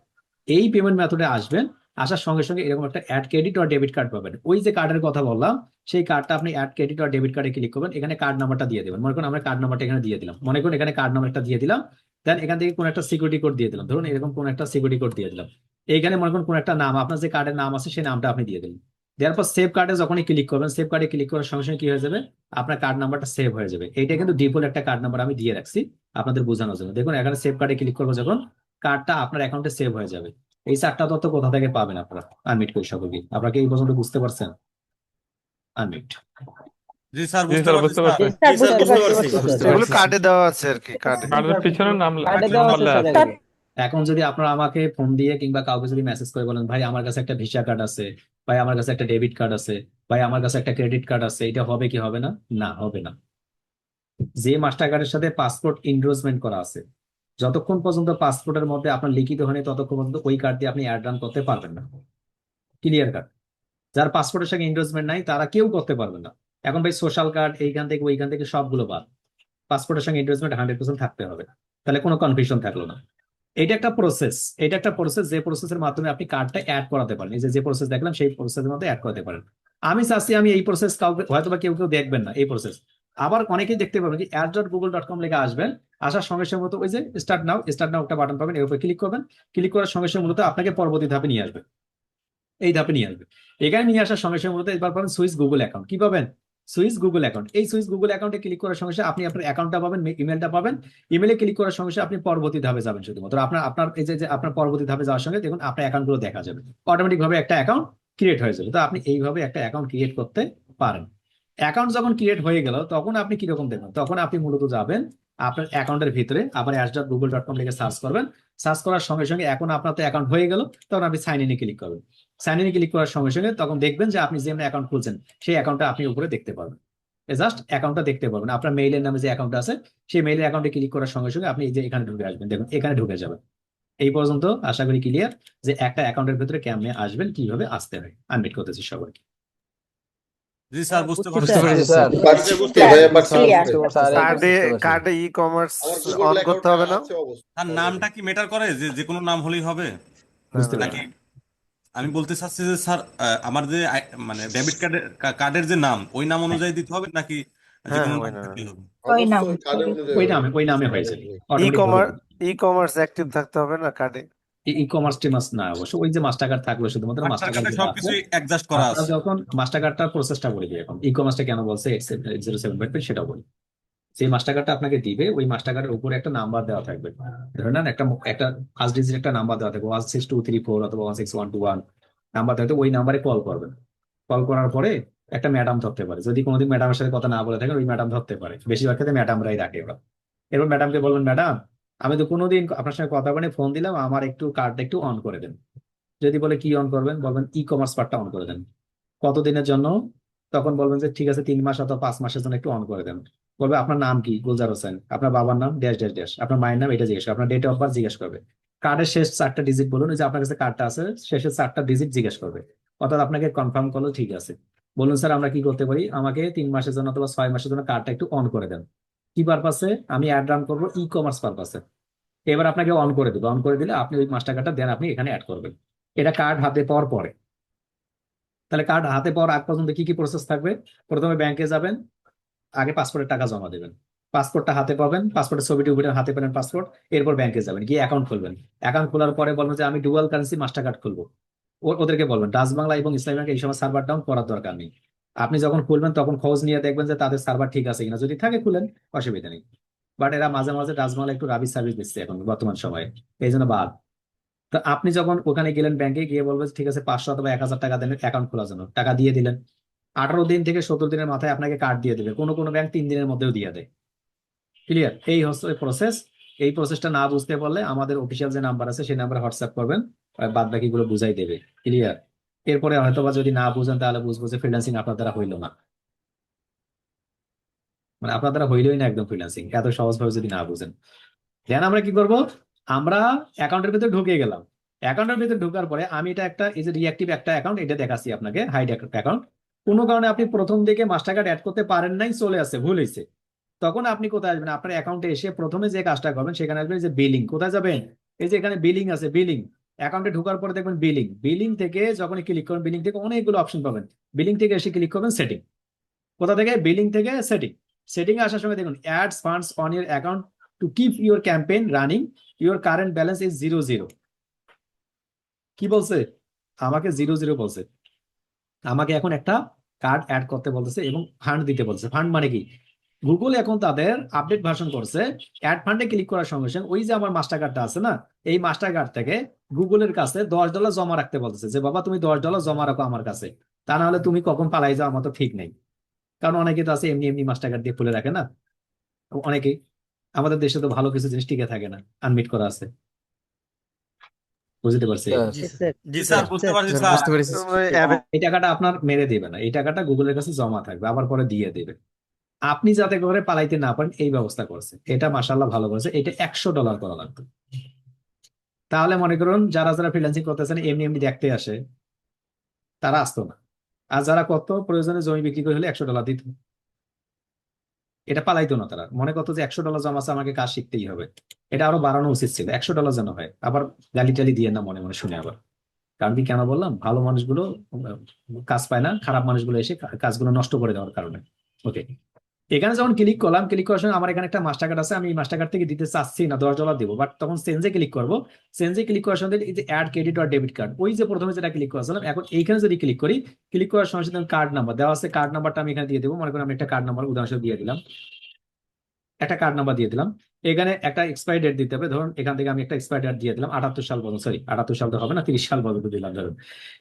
এই পেমেন্ট মেথডে আসবেন, আসার সঙ্গে সঙ্গে এরকম একটা অ্যাড ক্রেডিট আর ডেবিট কার্ড পাবেন। ওই যে কার্ডের কথা বললাম, সেই কার্ডটা আপনি অ্যাড ক্রেডিট আর ডেবিট কার্ডে ক্লিক করবেন, এখানে কার্ড নাম্বারটা দিয়ে দেবেন। মনে করুন আমরা কার্ড নাম্বারটা এখানে দিয়ে দিলাম, মনে করুন এখানে কার্ড নাম্বারটা দিয়ে দিলাম। দেন এখান থেকে কোন একটা সিকিউরিটি কোড দিয়ে দিলাম, ধরুন এরকম কোন একটা সিকিউরিটি কোড দিয়ে দিলাম। এইখানে মনে করুন কোন একটা নাম, আপনার যে কার্ডের নাম আছে সেই নামটা আপনি দিয়ে দিলেন। দেওয়ার পর সেভ কার্ডে যখনই ক্লিক করবেন, সেভ কার্ডে ক্লিক করার সঙ্গে সঙ্গে কি হয়ে যাবে, আপনার কার্ড নাম্বারটা সেভ হয়ে যাবে। এটা কিন্তু ডিফল্ট একটা কার্ড নাম্বার আমি দিয়ে রাখছি আপনাদের বোঝানোর জন্য। দেখুন এখানে সেভ কার্ডে ক্লিক করবো যখন, কার্ডটা আপনার অ্যাকাউন্টে সেভ হয়ে যাবে। এই চারটা তথ্য কোথা থেকে পাবেন আপনারা, আনমিট করি সকলকে। আপনাকে এই পর্যন্ত বুঝতে পারছেন? আনমিট।
জি স্যার,
জি
বুঝতে
স্যার,
পারছি
বুঝতে
স্যার।
পারছি।
জি স্যার, বুঝতে পারছি।
বুঝতে
এগুলো
পারছি।
কার্ডে দেওয়া আছে আর কি, কার্ডে
কার্ডের পিছনে নাম
কার্ডে
নাম
দেওয়া আছে
লেখা
স্যার
আছে।
এগুলো।
এখন যদি আপনারা আমাকে ফোন দিয়ে কিংবা কাউকে যদি মেসেজ করে বলেন, ভাই আমার কাছে একটা ভিসা কার্ড আছে, ভাই আমার কাছে একটা ডেবিট কার্ড আছে, ভাই আমার কাছে একটা ক্রেডিট কার্ড আছে, এটা হবে কি হবে না? না, হবে না। যে মাস্টার কার্ডের সাথে পাসপোর্ট ইনডোর্সমেন্ট করা আছে, যতক্ষণ পর্যন্ত পাসপোর্টের মধ্যে আপনার লিখিত হয়নি ততক্ষণ পর্যন্ত ওই কার্ড দিয়ে আপনি অ্যাড রান করতে পারবেন না। Clear card. যার পাসপোর্টের সঙ্গে ইনডোর্সমেন্ট নাই তারা কেউ করতে পারবে না। এখন ভাই সোশ্যাল কার্ড এইখান থেকে ওইখান থেকে সবগুলো বাদ, পাসপোর্টের সঙ্গে ইনডোর্সমেন্ট 100% থাকতে হবে। তাহলে কোনো কনফিউশন থাকলো না। এটা একটা প্রসেস, এটা একটা প্রসেস, যে প্রসেসের মাধ্যমে আপনি কার্ডটা অ্যাড করাতে পারেন। এই যে প্রসেস দেখলাম সেই প্রসেসের মধ্যে অ্যাড করাতে পারেন। আমি চাচ্ছি আমি এই প্রসেস কাউকে হয়তো বা কেউ কেউ দেখবেন না এই প্রসেস। আবার অনেকেই দেখতে পাবেন কি ads.google.com লেখা আসবেন, আসার সঙ্গে সঙ্গে মতো ওই যে স্টার্ট নাও একটা বাটন পাবেন, এর উপর ক্লিক করবেন। ক্লিক করার সঙ্গে সঙ্গে মূলত আপনাকে পরবর্তী ধাপে নিয়ে আসবে, এই ধাপে নিয়ে আসবে। এখানে নিয়ে আসার সঙ্গে সঙ্গে মূলত এবার পাবেন সুইস গুগল অ্যাকাউন্ট। কি পাবেন? Swiss Google account. এই সুইস গুগল অ্যাকাউন্টে ক্লিক করার সঙ্গে সঙ্গে আপনি আপনার অ্যাকাউন্টটা পাবেন, ইমেলটা পাবেন। ইমেলে ক্লিক করার সঙ্গে সঙ্গে আপনি পরবর্তী ধাপে যাবেন। শুধুমাত্র আপনার আপনার এই যে আপনার পরবর্তী ধাপে যাওয়ার সঙ্গে দেখুন আপনার অ্যাকাউন্ট গুলো দেখা যাবে, অটোমেটিক ভাবে একটা অ্যাকাউন্ট ক্রিয়েট হয়ে যাবে। তো আপনি এইভাবে একটা অ্যাকাউন্ট ক্রিয়েট করতে পারেন। অ্যাকাউন্ট যখন ক্রিয়েট হয়ে গেল তখন আপনি কিরকম দেখবেন, তখন আপনি মূলত যাবেন আপনার অ্যাকাউন্টের ভিতরে, আবার ads.google.com লিখে সার্চ করবেন। সার্চ করার সঙ্গে সঙ্গে এখন আপনার তো অ্যাকাউন্ট হয়ে গেল, তখন আপনি সাইন ইনে ক্লিক করবেন। সাইন ইনে ক্লিক করার সঙ্গে সঙ্গে তখন দেখবেন যে আপনি যে অ্যাকাউন্ট খুলছেন সেই অ্যাকাউন্টটা আপনি উপরে দেখতে পারবেন। জাস্ট অ্যাকাউন্টটা দেখতে পারবেন, আপনার মেইলের নামে যে অ্যাকাউন্ট আছে সেই মেইলের অ্যাকাউন্টে ক্লিক করার সঙ্গে সঙ্গে আপনি এই যে এখানে ঢুকে আসবেন, দেখুন এখানে ঢুকে যাবেন। এই পর্যন্ত আশা করি ক্লিয়ার যে একটা অ্যাকাউন্টের ভিতরে কেমনে আসবেন, কিভাবে আসতে হয়। আনমিট করতেছি সবাইকে।
জি স্যার, বুঝতে
বুঝছি
পারছি
বুঝতে
স্যার।
স্যার।
পেরেছি স্যার।
পারছি
বুঝতে
স্যার, ভাইয়া
পারছি
পারছি,
স্যার
বুঝতে
বুঝতে
পেরেছি।
পারছি, স্যার
কার্ডে
বুঝতে পারছি।
কার্ডে ই কমার্স
আমার গুগল
অন করতে
অ্যাকাউন্টটা
হবে না?
আছে অবশ্য
তার
অলরেডি।
নামটা কি ম্যাটার করে, যে যে কোনো নাম হলেই হবে
না
বুঝতে
না না।
নাকি?
পারছি।
আমি বলতে চাচ্ছি যে স্যার, আমার যে মানে ডেবিট কার্ডের যে নাম, ওই নাম অনুযায়ী দিতে হবে নাকি যে
হ্যাঁ
কোনো
হ্যাঁ,
নাম
ওই না।
দিতেই হবে?
ওই নাম
অবশ্যই কার্ডের অনুযায়ী
ওই
হবে,
নামে হয়ে
কার্ডের
যাবে,
অনুযায়ী।
ই
অটোমেটিক হয়ে
কমার্স
যাবে।
ই কমার্স অ্যাক্টিভ থাকতে হবে না কার্ডে?
ই কমার্স টিমার্স না, অবশ্য ওই যে মাস্টার কার্ড থাকলো, শুধুমাত্র
মাস্টার
মাস্টার কার্ড
কার্ডে
যেটা আছে।
সবকিছু অ্যাডজাস্ট করা
আপনারা
আছে।
যখন মাস্টার কার্ডটার প্রসেসটা বলে দিই, এখন ই কমার্সটা কেন বলছে 807 সেটা বলি। সেই মাস্টার কার্ডটা আপনাকে দিবে, ওই মাস্টার কার্ডের উপরে একটা নাম্বার দেওয়া থাকবে। ধরে নেন একটা একটা ফার্স্ট ডিজিট একটা নাম্বার দেওয়া থাকবে, 16234 অথবা 16121 নাম্বার দেওয়া থাকবে। ওই নাম্বারে কল করবেন। কল করার পরে একটা ম্যাডাম ধরতে পারে, যদি কোনোদিন ম্যাডামের সাথে কথা না বলে থাকেন, ওই ম্যাডাম ধরতে পারে, বেশিরভাগ ক্ষেত্রে ম্যাডামরাই রাখে ওরা। এরপর ম্যাডামকে বলবেন, ম্যাডাম আমি তো কোনোদিন আপনার সঙ্গে কথা বলে ফোন দিলাম, আমার একটু কার্ডটা একটু অন করে দেন। যদি বলে কি অন করবেন, বলবেন ই কমার্স পার্টটা অন করে দেন। কতদিনের জন্য? তখন বলবেন যে ঠিক আছে 3 মাস অথবা 5 মাসের জন্য একটু অন করে দেন। বলবে আপনার নাম কি? গুলজার হোসেন। আপনার বাবার নাম ড্যাশ ড্যাশ ড্যাশ, আপনার মায়ের নাম এটা জিজ্ঞেস করবে, আপনার ডেট অফ বার্থ জিজ্ঞেস করবে, কার্ডের শেষ 4টা ডিজিট বলুন, ওই যে আপনার কাছে কার্ডটা আছে শেষের 4টা ডিজিট জিজ্ঞেস করবে। অর্থাৎ আপনাকে কনফার্ম করলো ঠিক আছে। বলুন স্যার আমরা কি করতে পারি, আমাকে 3 মাসের জন্য অথবা 6 মাসের জন্য কার্ডটা একটু অন করে দেন। কি পারপাসে? আমি অ্যাড রান করবো ই কমার্স পারপাসে। এবার আপনাকে অন করে দেবে, অন করে দিলে আপনি ওই মাস্টার কার্ডটা দেন, আপনি এখানে অ্যাড করবেন। এটা কার্ড হাতে পাওয়ার পরে। তাহলে কার্ড হাতে পাওয়ার আগ পর্যন্ত কি কি প্রসেস থাকবে? প্রথমে ব্যাংকে যাবেন, আগে পাসপোর্টের টাকা জমা দেবেন। পাসপোর্টটা হাতে পাবেন, পাসপোর্টের ছবিটি উঠে হাতে পেলেন পাসপোর্ট। এরপর ব্যাংকে যাবেন, গিয়ে অ্যাকাউন্ট খুলবেন। অ্যাকাউন্ট খোলার পরে বলবেন যে আমি ডুয়াল কারেন্সি মাস্টার কার্ড খুলবো। ওদেরকে বলবেন ডাচ বাংলা এবং ইসলামী ব্যাংক এই সময় সার্ভার ডাউন করার দরকার নেই। আপনি যখন খুলবেন তখন খোঁজ নিয়ে দেখবেন যে তাদের সার্ভার ঠিক আছে কিনা, যদি থাকে খুলেন, অসুবিধা নেই। বাট এরা মাঝে মাঝে ডাচ বাংলা একটু রাবিশ সার্ভিস দিচ্ছে এখন বর্তমান সময়ে, এই জন্য বাদ। তো আপনি যখন ওখানে গেলেন, ব্যাংকে গিয়ে বলবেন ঠিক আছে 500 অথবা 1000 টাকা দেন অ্যাকাউন্ট খোলার জন্য, টাকা দিয়ে দিলেন। 18 দিন থেকে 17 দিনের মাথায় আপনাকে কার্ড দিয়ে দেবে, কোনো কোনো ব্যাংক 3 দিনের মধ্যেও দিয়ে দেয়। ক্লিয়ার? এই হচ্ছে প্রসেস। এই প্রসেসটা না বুঝতে পারলে আমাদের অফিসিয়াল যে নাম্বার আছে সেই নাম্বারে হোয়াটসঅ্যাপ করবেন, বাদ বাকি গুলো বুঝাই দেবে। ক্লিয়ার? এরপরে হয়তোবা যদি না বুঝেন তাহলে বুঝবো যে ফ্রিল্যান্সিং আপনার দ্বারা হইলো না, মানে আপনার দ্বারা হইলোই না একদম ফ্রিল্যান্সিং, এত সহজভাবে যদি না বুঝেন। দেন আমরা কি করব, আমরা অ্যাকাউন্টের ভিতরে ঢুকে গেলাম। অ্যাকাউন্টের ভিতরে ঢোকার পরে আমি এটা একটা এই যে রিঅ্যাক্টিভ একটা অ্যাকাউন্ট, এটা দেখাচ্ছি আপনাকে, হাইড অ্যাকাউন্ট। কোনো কারণে আপনি প্রথম দিকে মাস্টার কার্ড অ্যাড করতে পারেন নাই, চলে আসছে, ভুল হয়েছে, তখন আপনি কোথায় আসবেন? আপনার অ্যাকাউন্টে এসে প্রথমে যে কাজটা করবেন সেখানে আসবেন যে বিলিং। কোথায় যাবেন? এই যে এখানে বিলিং আছে, বিলিং অ্যাকাউন্টে ঢোকার পরে দেখবেন বিলিং। বিলিং থেকে যখন ক্লিক করবেন, বিলিং থেকে অনেকগুলো অপশন পাবেন। বিলিং থেকে এসে ক্লিক করবেন সেটিং। কোথা থেকে? বিলিং থেকে সেটিং। সেটিং এ আসার সঙ্গে দেখুন ads funds on your account to keep your campaign running, your current balance is 00। কি বলছে? আমাকে 00 বলছে। আমাকে এখন একটা কার্ড অ্যাড করতে বলতেছে এবং ফান্ড দিতে বলছে। ফান্ড মানে কি? গুগল এখন তাদের আপডেট ভার্সন করছে, অ্যাড ফান্ডে ক্লিক করার সঙ্গে সঙ্গে ওই যে আমার মাস্টার কার্ডটা আছে না, এই মাস্টার কার্ড থেকে গুগলের কাছে $10 জমা রাখতে বলতেছে, যে বাবা তুমি $10 জমা রাখো আমার কাছে, তা না হলে তুমি কখন পালাই যাও আমার তো ঠিক নেই। কারণ অনেকে তো আছে এমনি এমনি মাস্টার কার্ড দিয়ে খুলে রাখে না, অনেকেই। আমাদের দেশে তো ভালো কিছু জিনিস টিকে থাকে না, আনমিট করা আছে। বুঝতে পারছি?
স্যার,
জি স্যার
জি স্যার, বুঝতে পারছি
স্যার
স্যার।
বুঝতে পেরেছি।
এই টাকাটা আপনার মেরে দেবে না, এই টাকাটা গুগলের কাছে জমা থাকবে, আবার পরে দিয়ে দেবে। আপনি যাতে করে পালাইতে না পারেন এই ব্যবস্থা করছে, এটা মাশাআল্লাহ ভালো করেছে। এটা $100 করা লাগবে। তাহলে মনে করুন যারা যারা ফ্রিল্যান্সিং করতেছেন এমনি এমনি দেখতে আসে, তারা আসতো না। আর যারা কত প্রয়োজনে জমি বিক্রি করে হলে $100 দিত, এটা পালাইতো না। তারা মনে করতো যে $100 জমা আছে, আমাকে কাজ শিখতেই হবে। এটা আরো বাড়ানো উচিত ছিল, $100 যেন হয়। আবার গালি টালি দিয়ে না মনে মনে শুনে আবার। কারণ কি কেন বললাম, ভালো মানুষগুলো কাজ পায় না, খারাপ মানুষগুলো এসে কাজগুলো নষ্ট করে দেওয়ার কারণে। ওকে, এখানে যখন ক্লিক করলাম, ক্লিক করার সময় আমার এখানে একটা মাস্টার কার্ড আছে, আমি এই মাস্টার কার্ড থেকে দিতে চাচ্ছি না, $10 দিব। বাট তখন চেঞ্জে ক্লিক করবো। চেঞ্জে ক্লিক করার সঙ্গে এই যে অ্যাড ক্রেডিট আর ডেবিট কার্ড, ওই যে প্রথমে যেটা ক্লিক করেছিলাম, এখন এইখানে যদি ক্লিক করি, ক্লিক করার সঙ্গে সঙ্গে কার্ড নাম্বার দেওয়া আছে, কার্ড নাম্বারটা আমি এখানে দিয়ে দেবো। মনে করি আমি একটা কার্ড নাম্বার উদাহরণস্বরূপ দিয়ে দিলাম, একটা কার্ড নাম্বার দিয়ে দিলাম। এখানে একটা এক্সপায়ারি ডেট দিতে হবে, ধরুন এখান থেকে আমি একটা এক্সপায়ারি ডেট দিয়ে দিলাম 78 সাল পর্যন্ত, সরি 78 সাল তো হবে না, 30 সাল পর্যন্ত দিলাম ধরুন।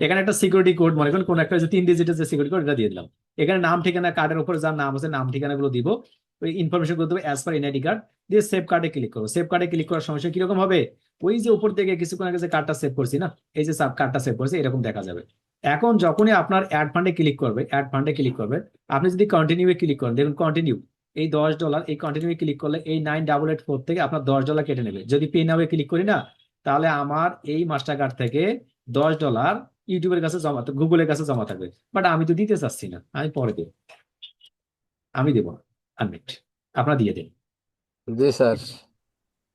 এখানে একটা সিকিউরিটি কোড, মনে করেন কোন একটা যে 3 ডিজিটের যে সিকিউরিটি কোড, এটা দিয়ে দিলাম। এখানে নাম ঠিকানা, কার্ডের উপর যার নাম আছে নাম ঠিকানা গুলো দিব, ওই ইনফরমেশন গুলো দেবো অ্যাজ পার এনআইডি কার্ড দিয়ে সেভ কার্ডে ক্লিক করবো। সেভ কার্ডে ক্লিক করার সমস্যা কিরকম হবে? ওই যে উপর থেকে কিছুক্ষণ আগে যে কার্ডটা সেভ করছি না, এই যে কার্ডটা সেভ করছি, এরকম দেখা যাবে। এখন যখনই আপনার অ্যাড ফান্ডে ক্লিক করবে, অ্যাড ফান্ডে ক্লিক করবে, আপনি যদি কন্টিনিউ ক্লিক করেন, দেখুন কন্টিনিউ, এই $10 এই কন্টিনিউ ক্লিক করলে এই 9884 থেকে আপনার $10 কেটে নেবে। যদি পে নাও ক্লিক করি না, তাহলে আমার এই মাস্টার কার্ড থেকে $10 ইউটিউবের কাছে জমা, গুগলের কাছে জমা থাকবে। বাট আমি তো দিতে চাচ্ছি না, আমি পরে দেবো, আমি দেবো না। আনমিট, আপনারা দিয়ে দিন।
জি স্যার,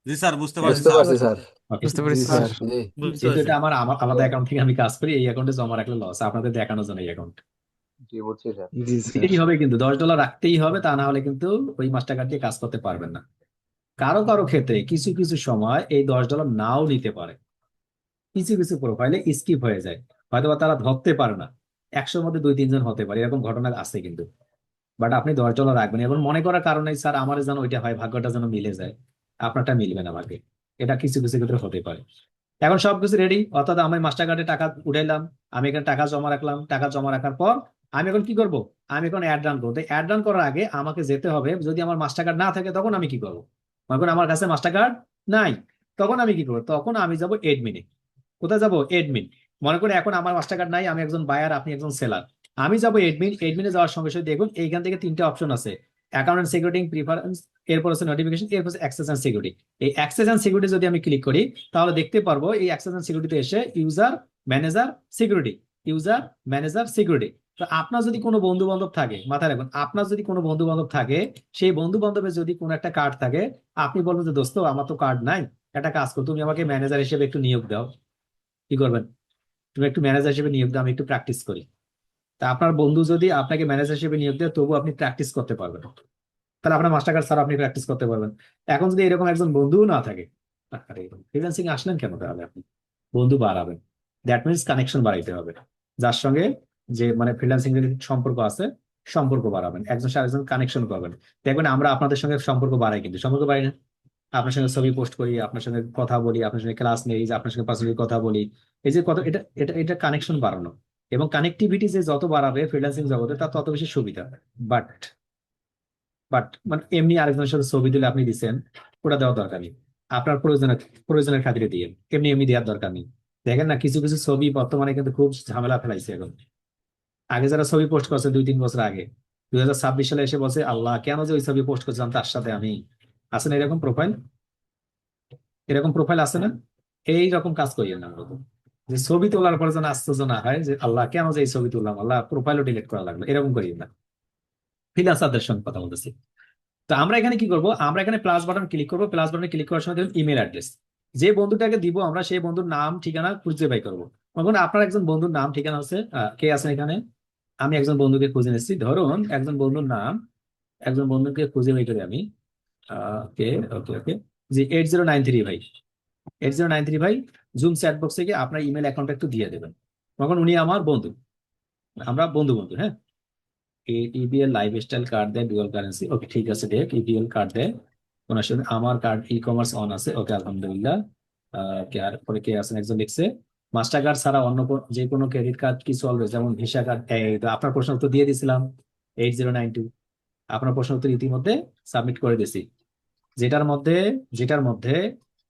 জি স্যার, বুঝতে পারছি
বুঝতে
স্যার।
পারছি স্যার।
ওকে,
বুঝতে
জি
পেরেছি
স্যার,
স্যার।
জি।
বুঝতে
যেহেতু
পারছি।
এটা আমার আমার আলাদা অ্যাকাউন্ট থেকে আমি কাজ করি, এই অ্যাকাউন্টে জমা রাখলে লস, আপনাদের দেখানোর জন্য এই অ্যাকাউন্ট
জি বুঝছি স্যার।
জি স্যার।
দিতেই হবে, কিন্তু $10 রাখতেই হবে, তা না হলে কিন্তু ওই মাস্টার কার্ড দিয়ে কাজ করতে পারবেন না। কারো কারো ক্ষেত্রে কিছু কিছু সময় এই $10 নাও নিতে পারে, কিছু কিছু প্রোফাইলে স্কিপ হয়ে যায়, হয়তোবা তারা ধরতে পারে না, 100-র মধ্যে 2-3 জন হতে পারে, এরকম ঘটনা আছে কিন্তু। বাট আপনি $10 রাখবেন এবং মনে করার কারণে স্যার আমার যেন ওইটা হয়, ভাগ্যটা যেন মিলে যায়, আপনারটা মিলবে না ভাগ্যে, এটা কিছু কিছু ক্ষেত্রে হতে পারে। এখন সবকিছু রেডি, অর্থাৎ আমি মাস্টার কার্ডে টাকা উঠাইলাম, আমি এখানে টাকা জমা রাখলাম, টাকা জমা রাখার পর আমি এখন কি করব, আমি এখন অ্যাড রান করবো। অ্যাড রান করার আগে আমাকে যেতে হবে, যদি আমার মাস্টার কার্ড না থাকে তখন আমি কি করবো, এখন আমার কাছে মাস্টার কার্ড নাই, তখন আমি কি করবো, তখন আমি যাব এডমিনে। কোথায় যাব, এডমিন। মনে করি এখন আমার মাস্টার কার্ড নাই, আমি একজন বায়ার, আপনি একজন সেলার, আমি যাব এডমিন। এডমিনে যাওয়ার সঙ্গে সঙ্গে দেখুন এইখান থেকে 3টে অপশন আছে, অ্যাকাউন্ট এন্ড সিকিউরিটি, প্রিফারেন্স, এরপর আছে নোটিফিকেশন, এরপর অ্যাক্সেস এন্ড সিকিউরিটি। এই অ্যাক্সেস এন্ড সিকিউরিটি যদি আমি ক্লিক করি তাহলে দেখতে পারবো এই অ্যাক্সেস এন্ড সিকিউরিটিতে এসে user manager security, user manager security. তো আপনার যদি কোনো বন্ধু বান্ধব থাকে, মাথায় রাখবেন, আপনার যদি কোনো বন্ধু বান্ধব থাকে, সেই বন্ধু বান্ধবের যদি কোনো একটা কার্ড থাকে, আপনি বলবেন যে দোস্ত আমার তো কার্ড নাই, একটা কাজ করো, তুমি আমাকে ম্যানেজার হিসেবে একটু নিয়োগ দাও। কি করবেন, তুমি একটু ম্যানেজার হিসেবে নিয়োগ দাও, আমি একটু প্র্যাকটিস করি। তা আপনার বন্ধু যদি আপনাকে ম্যানেজার হিসেবে নিয়োগ দেয়, তবু আপনি প্র্যাকটিস করতে পারবেন, তাহলে আপনার মাস্টার কার্ড ছাড়া আপনি প্র্যাকটিস করতে পারবেন। এখন যদি এরকম একজন বন্ধুও না থাকে, আরে ফ্রিল্যান্সিং আসলেন কেন, তাহলে আপনি বন্ধু বাড়াবেন, দ্যাট মিনস কানেকশন বাড়াইতে হবে, যার সঙ্গে যে মানে ফ্রিল্যান্সিং রিলেটেড সম্পর্ক আছে, সম্পর্ক বাড়াবেন, একজন সাথে একজন কানেকশন করবেন। দেখবেন আমরা আপনাদের সঙ্গে সম্পর্ক বাড়াই, কিন্তু সম্পর্ক বাড়াই না, আপনার সঙ্গে ছবি পোস্ট করি, আপনার সঙ্গে কথা বলি, আপনার সঙ্গে ক্লাস নেই, যে আপনার সঙ্গে পার্সোনালি কথা বলি, এই যে কত, এটা এটা এটা কানেকশন বাড়ানো এবং কানেক্টিভিটি যে যত বাড়াবে ফ্রিল্যান্সিং জগতে, তার তত বেশি সুবিধা। বাট বাট মানে এমনি আরেকজনের সাথে ছবি দিলে আপনি দিচ্ছেন, ওটা দেওয়ার দরকার নেই, আপনার প্রয়োজনের প্রয়োজনের খাতিরে দিয়ে, এমনি এমনি দেওয়ার দরকার নেই। দেখেন না, কিছু কিছু ছবি বর্তমানে কিন্তু খুব ঝামেলা ফেলাইছে এখন। আগে যারা ছবি পোস্ট করছে 2-3 বছর আগে, 2026 সালে এসে বলছে আল্লাহ কেন যে ওই ছবি পোস্ট করছিলাম তার সাথে আমি, আছে না এরকম প্রোফাইল, এরকম প্রোফাইল আছে না? এই রকম কাজ করিয়েন না মূলত, যে ছবি তোলার পরে যেন আশ্চর্য না হয় যে আল্লাহ কেন যে এই ছবি তুললাম, আল্লাহ প্রোফাইলও ডিলিট করা লাগলো, এরকম করিয়েন না। ফ্রিল্যান্সারদের সঙ্গে কথা বলতেছি। তো আমরা এখানে কি করব, আমরা এখানে প্লাস বাটন ক্লিক করবো, প্লাস বাটনে ক্লিক করার সময় দেখুন ইমেল অ্যাড্রেস, যে বন্ধুটাকে দিব আমরা সেই বন্ধুর নাম ঠিকানা খুঁজে বাই করবো। এখন আপনার একজন বন্ধুর নাম ঠিকানা হচ্ছে কে আছেন এখানে, আমি একজন বন্ধুকে খুঁজে নিচ্ছি, ধরুন একজন বন্ধুর নাম, একজন বন্ধুকে খুঁজে বাই করি আমি, ওকে ওকে ওকে, যে 8093 ভাই, 8093 ভাই, জুম চ্যাট বক্সে গিয়ে আপনার ইমেল অ্যাকাউন্টটা একটু দিয়ে দেবেন, তখন উনি আমার বন্ধু, আমরা বন্ধু বন্ধু, হ্যাঁ। ইবিএল লাইফস্টাইল কার্ড দেয়, ডুয়াল কারেন্সি, ওকে ঠিক আছে, দেখ ইবিএল কার্ড দেয়, ওনার সাথে আমার কার্ড ই কমার্স অন আছে, ওকে আলহামদুলিল্লাহ। কে আর পরে কে আছেন, একজন লিখছে মাস্টার কার্ড ছাড়া অন্য যে কোনো ক্রেডিট কার্ড কি চলবে, যেমন ভিসা কার্ড। এই তো আপনার প্রশ্ন উত্তর দিয়ে দিছিলাম 8092, আপনার প্রশ্ন উত্তর ইতিমধ্যে সাবমিট করে দিছি। যেটার মধ্যে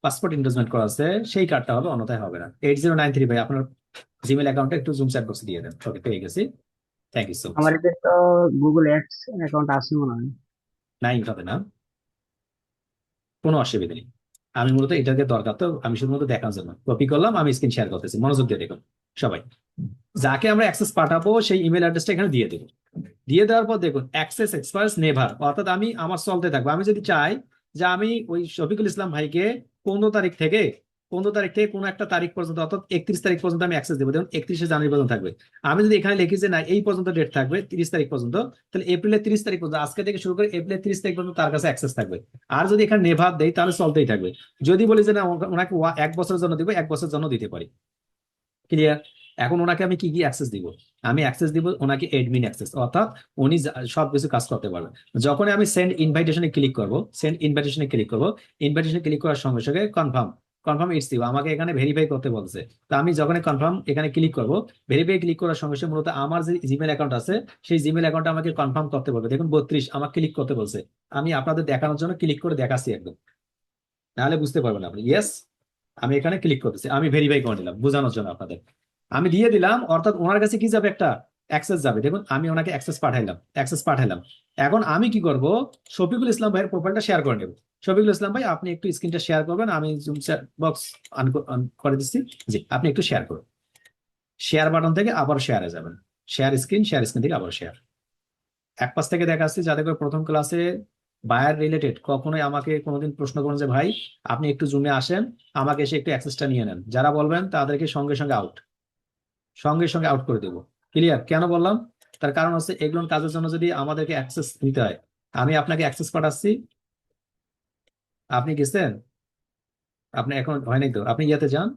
পাসপোর্ট এনরোলমেন্ট করা আছে সেই কার্ডটা হবে, অন্যথায় হবে না। 8093 ভাই, আপনার জিমেল অ্যাকাউন্টে একটু জুম চ্যাট বক্সে দিয়ে দেন। ওকে, পেয়ে গেছি, থ্যাংক ইউ সো মাচ।
আমার এতে তো গুগল অ্যাডস অ্যাকাউন্ট আছে মনে হয়।
নাই হবে না, কোনো অসুবিধা নেই। আমি মূলত এটাকে দরকার, তো আমি শুধুমাত্র দেখানোর জন্য কপি করলাম, আমি স্ক্রিন শেয়ার করতেছি, মনোযোগ দিয়ে দেখুন সবাই। যাকে আমরা অ্যাক্সেস পাঠাবো সেই ইমেল অ্যাড্রেসটা এখানে দিয়ে দেবো, দিয়ে দেওয়ার পর দেখুন অ্যাক্সেস এক্সপায়ার্স নেভার, অর্থাৎ আমি আমার চলতে থাকবো। আমি যদি চাই যে আমি ওই শফিকুল ইসলাম ভাইকে 15 তারিখ থেকে কোনো একটা তারিখ পর্যন্ত, অর্থাৎ 31 তারিখ পর্যন্ত আমি অ্যাক্সেস দেবো, দেখুন 31শে জানুয়ারি পর্যন্ত থাকবে। আমি যদি এখানে লিখি যে না এই পর্যন্ত ডেট থাকবে 30 তারিখ পর্যন্ত, তাহলে এপ্রিলের 30 তারিখ পর্যন্ত, আজকে থেকে শুরু করে এপ্রিলের 30 তারিখ পর্যন্ত তার কাছে অ্যাক্সেস থাকবে। আর যদি এখানে নেভার দেই তাহলে চলতেই থাকবে। যদি বলি যে না ওনাকে 1 বছরের জন্য দিব, 1 বছরের জন্য দিতে পারি। ক্লিয়ার? এখন ওনাকে আমি কি কি অ্যাক্সেস দিব, আমি অ্যাক্সেস দিব ওনাকে এডমিন অ্যাক্সেস, অর্থাৎ উনি সবকিছু কাজ করতে পারবেন। যখন আমি সেন্ড ইনভাইটেশনে ক্লিক করব, ইনভাইটেশনে ক্লিক করার সঙ্গে সঙ্গে কনফার্ম ইটস ইউ, আমাকে এখানে ভেরিফাই করতে বলছে। তো আমি যখন কনফার্ম এখানে ক্লিক করব, ভেরিফাই ক্লিক করার সঙ্গে সঙ্গে মূলত আমার যে জিমেল অ্যাকাউন্ট আছে সেই জিমেল অ্যাকাউন্টটা আমাকে কনফার্ম করতে বলবে। দেখুন 32 আমাকে ক্লিক করতে বলছে, আমি আপনাদের দেখানোর জন্য ক্লিক করে দেখাচ্ছি একদম, নাহলে বুঝতে পারবেন আপনি। ইয়েস, আমি এখানে ক্লিক করতেছি, আমি ভেরিফাই করে নিলাম বোঝানোর জন্য আপনাদের, আমি দিয়ে দিলাম, অর্থাৎ ওনার কাছে কি যাবে, একটা অ্যাক্সেস যাবে। দেখুন আমি ওনাকে অ্যাক্সেস পাঠাইলাম, এখন আমি কি করব, শফিকুল ইসলাম ভাইয়ের প্রোফাইলটা শেয়ার করে নেব। শফিকুল ইসলাম ভাই, আপনি একটু স্ক্রিনটা শেয়ার করবেন, আমি জুম বক্স অন করে দিচ্ছি। জি, আপনি একটু শেয়ার করুন। শেয়ার বাটন থেকে আবার শেয়ারে যাবেন, শেয়ার স্ক্রিন থেকে আবার শেয়ার। এক পাশ থেকে দেখাচ্ছি, যাতে করে প্রথম ক্লাসে বায়ার রিলেটেড কখনোই আমাকে কোনোদিন প্রশ্ন করুন যে ভাই আপনি একটু জুমে আসেন, আমাকে এসে একটু অ্যাক্সেসটা নিয়ে নেন। যারা বলবেন তাদেরকে সঙ্গে সঙ্গে আউট করে দেবো। ক্লিয়ার? কেন বললাম? তার কারণ হচ্ছে এগুলো কাজের জন্য যদি আমাদেরকে অ্যাক্সেস নিতে হয়, আমি আপনাকে অ্যাক্সেস পাঠাচ্ছি, আপনি গেছেন, আপনি এখন হয়নি তো, আপনি ইয়াতে যান,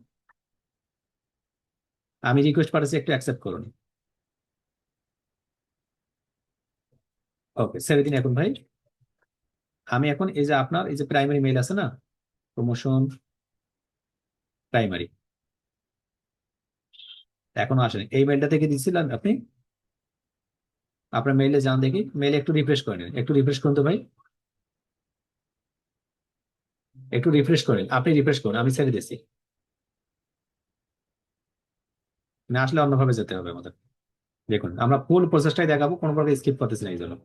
আমি রিকোয়েস্ট পাঠাচ্ছি, একটু অ্যাকসেপ্ট করুন। ওকে, ছেড়ে দিন এখন ভাই। আমি এখন এই যে আপনার এই যে প্রাইমারি মেইল আছে না, প্রমোশন প্রাইমারি, এখনো আসেনি। এই মেইলটা থেকে দিচ্ছিলেন আপনি, আপনার মেইলে যান, দেখি মেইলে একটু রিফ্রেশ করে নিন, একটু রিফ্রেশ করুন তো ভাই, একটু রিফ্রেশ করেন, আপনি রিফ্রেশ করুন, আমি ছেড়ে দিচ্ছি। না আসলে অন্যভাবে যেতে হবে আমাদের। দেখুন, আমরা ফুল প্রসেসটাই দেখাবো, কোনো প্রকার স্কিপ করতেছি না এই জন্য।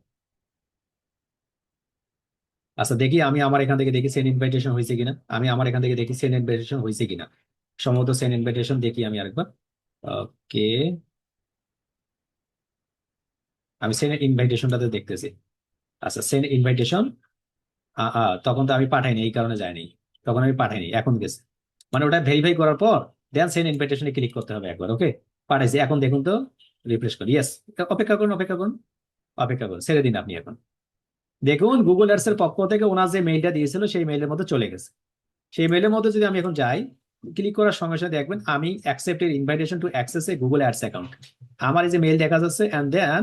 আচ্ছা দেখি, আমি আমার এখান থেকে দেখি সেন্ড ইনভাইটেশন হয়েছে কিনা, আমি আমার এখান থেকে দেখি সেন্ড ইনভাইটেশন হয়েছে কিনা। সম্ভবত সেন্ড ইনভাইটেশন দেখি আমি আরেকবার। ওকে, আমি সেন্ড ইনভাইটেশনটাতে দেখতেছি। আচ্ছা, সেন্ড ইনভাইটেশন, তখন তো আমি পাঠাইনি, এই কারণে যায়নি। তখন আমি পাঠাইনি, এখন গেছে। মানে ওটা ভেরিফাই করার পর দেন সেন্ড ইনভাইটেশনে ক্লিক করতে হবে একবার। ওকে, পাঠাইছি, এখন দেখুন তো, রিফ্রেশ করি। ইয়েস, অপেক্ষা করুন, ছেড়ে দিন আপনি এখন। দেখুন, গুগল অ্যাডস এর পক্ষ থেকে ওনার যে মেইলটা দিয়েছিল সেই মেইলের মধ্যে চলে গেছে। সেই মেইলের মধ্যে যদি আমি এখন যাই, ক্লিক করার সঙ্গে সঙ্গে দেখবেন আমি accepted invitation to access A Google ads account, আমার এই যে মেইল দেখা যাচ্ছে, এন্ড দেন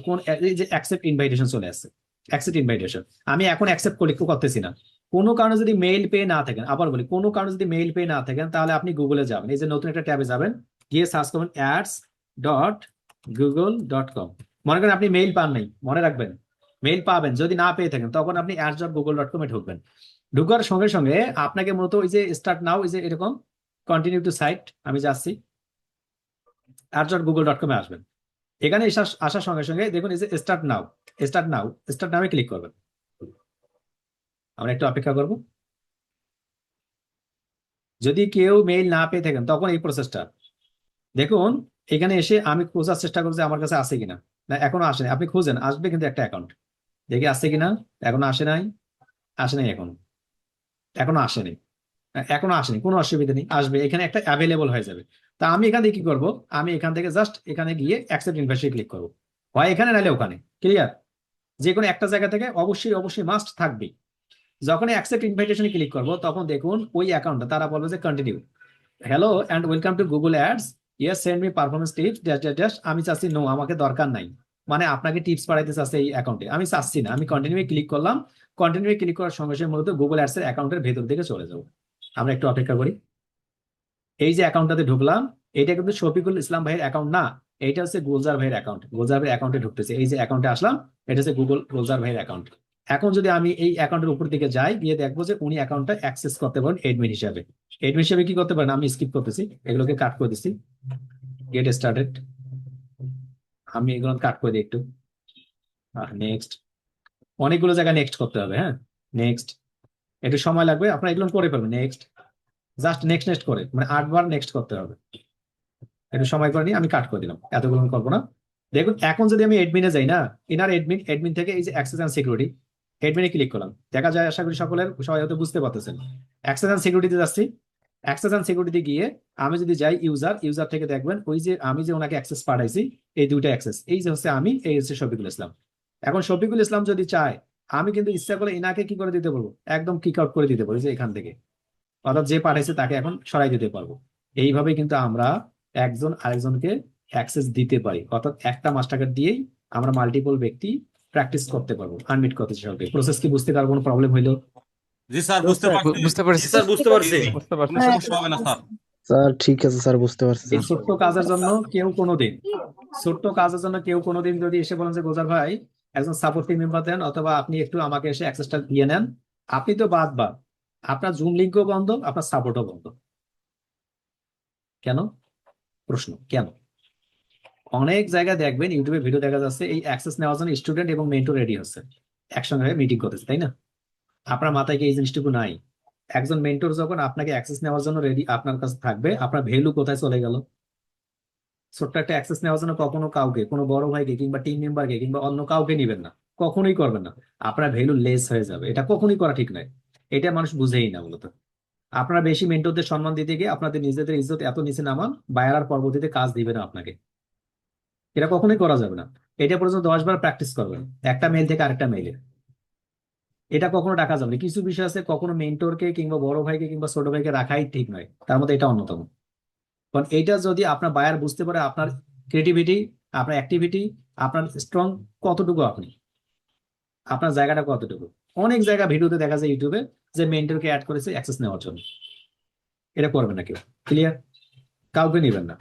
কোন এই যে অ্যাকসেপ্ট ইনভাইটেশন চলে আসছে। অ্যাকসেপ্ট ইনভাইটেশন আমি এখন অ্যাকসেপ্ট করতেছি না। কোনো কারণে যদি মেইল পেয়ে না থাকেন, আবার বলি, কোনো কারণে যদি মেইল পেয়ে না থাকেন, তাহলে আপনি গুগলে যাবেন, এই যে নতুন একটা ট্যাবে যাবেন, গিয়ে সার্চ করবেন ads.google.com। মনে করেন আপনি মেইল পান নাই, মনে রাখবেন মেইল পাবেন, যদি না পেয়ে থাকেন তখন আপনি ads.google.com এ ঢুকবেন। ঢুকার সঙ্গে সঙ্গে আপনাকে মূলত ওই যে স্টার্ট নাও, এই যে এরকম কন্টিনিউ টু সাইট, আমি যাচ্ছি, ads.google.com এ আসবেন। এখানে আসার সঙ্গে সঙ্গে দেখুন এই যে স্টার্ট নাও ক্লিক করবেন। আমরা একটু অপেক্ষা করব। যদি কেউ মেইল না পেয়ে থাকেন তখন এই প্রসেসটা দেখুন, এখানে এসে আমি খোঁজার চেষ্টা করছি আমার কাছে আছে কিনা। না, এখনো আসেনি, আপনি খুঁজেন, আসবে কিন্তু একটা অ্যাকাউন্ট, দেখি আসছে কিনা। এখনো আসে নাই এখনো আসেনি, কোনো অসুবিধা নেই, আসবে, এখানে একটা অ্যাভেলেবল হয়ে যাবে। তা আমি এখান থেকে কি করব, আমি এখান থেকে জাস্ট এখানে গিয়ে অ্যাকসেপ্ট ইনভাইটেশন ক্লিক করবো, হয় এখানে নাহলে ওখানে। ক্লিয়ার? যে কোনো একটা জায়গা থেকে অবশ্যই মাস্ট থাকবে। যখন অ্যাকসেপ্ট ইনভাইটেশনে ক্লিক করব তখন দেখুন ওই অ্যাকাউন্টটা তারা বলবে যে continue, hello and welcome to Google ads, yes send me performance tips dash dash dash. আমি চাচ্ছি নো, আমাকে দরকার নাই, মানে আপনাকে টিপস পাঠাইতে চাচ্ছে এই অ্যাকাউন্টে, আমি চাচ্ছি না। আমি কন্টিনিউ ক্লিক করলাম, কন্টিনিউ ক্লিক করার সঙ্গে সঙ্গে মূলত গুগল অ্যাডস এর অ্যাকাউন্টের ভেতর দিকে চলে যাবো। আমরা একটু অপেক্ষা করি। এই যে অ্যাকাউন্টটাতে ঢুকলাম, এটা কিন্তু শফিকুল ইসলাম ভাইয়ের অ্যাকাউন্ট না, এটা হচ্ছে গুলজার ভাইয়ের অ্যাকাউন্ট। গুলজার ভাইয়ের অ্যাকাউন্টে ঢুকতেছে, এই যে অ্যাকাউন্টে আসলাম, এটা হচ্ছে গুলজার ভাইয়ের অ্যাকাউন্ট। এখন যদি আমি এই অ্যাকাউন্টের উপর দিকে যাই, গিয়ে দেখবো যে উনি অ্যাকাউন্টটা অ্যাক্সেস করতে পারেন এডমিন হিসাবে। এডমিন হিসাবে কি করতে পারেন, আমি স্কিপ করতেছি, এগুলোকে কাট করে দিচ্ছি। গেট স্টার্টেড, আমি এগুলো কাট করে দিই একটু। নেক্সট, অনেকগুলো জায়গায় নেক্সট করতে হবে, হ্যাঁ নেক্সট, একটু সময় লাগবে, আপনারা এগুলো করে ফেলবেন। নেক্সট, জাস্ট নেক্সট করে, মানে 8 বার নেক্সট করতে হবে। একটু সময় করে নিয়ে আমি কাট করে দিলাম, এতগুলো আমি করবো না। দেখুন, এখন যদি আমি এডমিনে যাই না, ইনার এডমিন থেকে এই যে অ্যাক্সেস এন্ড সিকিউরিটি, এডমিনে ক্লিক করলাম, দেখা যায়, আশা করি সবাই হয়তো বুঝতে পারতেছেন। অ্যাক্সেস এন্ড সিকিউরিটিতে যাচ্ছি, অ্যাক্সেস এন্ড সিকিউরিটি গিয়ে আমি যদি যাই ইউজার থেকে দেখবেন ওই যে আমি যে ওনাকে অ্যাক্সেস পাঠাইছি, এই দুইটা অ্যাক্সেস, এই যে হচ্ছে আমি, এই হচ্ছে শফিকুল ইসলাম। এখন শফিকুল ইসলাম যদি চায়, আমি কিন্তু ইচ্ছা করে ইনাকে কি করে দিতে পারবো, একদম কিক আউট করে দিতে পারবো যে এখান থেকে, অর্থাৎ যে পাঠাইছে তাকে এখন সরাই দিতে পারবো। এইভাবে কিন্তু আমরা একজন আরেকজনকে অ্যাক্সেস দিতে পারি, অর্থাৎ একটা মাস্টার দিয়েই আমরা মাল্টিপল ব্যক্তি প্র্যাকটিস করতে পারবো, আনমিট করতে পারবে। প্রসেস কি বুঝতে কারো কোনো প্রবলেম হইলো?
জি স্যার, বুঝতে পারছি।
বুঝতে পারছি
স্যার বুঝতে পারছি।
কোনো সমস্যা হবে না স্যার।
স্যার ঠিক আছে স্যার, বুঝতে পারছি
এই
স্যার।
ছোট্ট কাজের জন্য কেউ কোনোদিন যদি এসে বলেন যে গোজার ভাই একজন সাপোর্ট টিম মেম্বার দেন, অথবা আপনি একটু আমাকে এসে অ্যাক্সেসটা দিয়ে নেন, আপনি তো বাদ, আপনার জুম লিঙ্কও বন্ধ, আপনার সাপোর্টও বন্ধ। কেন? প্রশ্ন কেন? অনেক জায়গায় দেখবেন ইউটিউবে ভিডিও দেখা যাচ্ছে এই অ্যাক্সেস নেওয়ার জন্য স্টুডেন্ট এবং মেন্টর রেডি হচ্ছে, একসঙ্গে মিটিং করতেছে, তাই না? আপনার মাথায় কি এই জিনিসটুকু নাই? একজন মেন্টর যখন আপনাকে অ্যাক্সেস নেওয়ার জন্য রেডি আপনার কাছে থাকবে, আপনার ভ্যালু কোথায় চলে গেল? ছোট্ট একটা অ্যাক্সেস নেওয়ার জন্য কখনো কাউকে, কোনো বড় ভাইকে কিংবা টিম মেম্বারকে কিংবা অন্য কাউকে নিবেন না, কখনোই করবেন না। আপনার ভ্যালু লেস হয়ে যাবে, এটা কখনোই করা ঠিক নয়। এটা মানুষ বুঝেই না মূলত। আপনারা বেশি মেন্টরদের সম্মান দিতে গিয়ে আপনাদের নিজেদের ইজ্জত এত নিচে নামান, বায়ার আর পরবর্তীতে কাজ দিবে না আপনাকে। এটা কখনোই করা যাবে না। এটা পর্যন্ত 10 বার প্র্যাকটিস করবেন, একটা মেইল থেকে আরেকটা মেইলে। এটা কখনো রাখা যাবে না। কিছু বিষয় আছে কখনো মেন্টরকে কিংবা বড় ভাইকে কিংবা ছোট ভাইকে রাখাই ঠিক নয়, তার মধ্যে এটা অন্যতম। কারণ এইটা যদি আপনার বায়ার বুঝতে পারে আপনার ক্রিয়েটিভিটি, আপনার অ্যাক্টিভিটি, আপনার স্ট্রং কতটুকু, আপনি আপনার জায়গাটা কতটুকু। অনেক জায়গা ভিডিওতে দেখা যায় ইউটিউবে যে মেন্টরকে অ্যাড করেছে অ্যাক্সেস নেওয়ার জন্য। এটা করবেন না কেউ, ক্লিয়ার? কাউকে নেবেন না।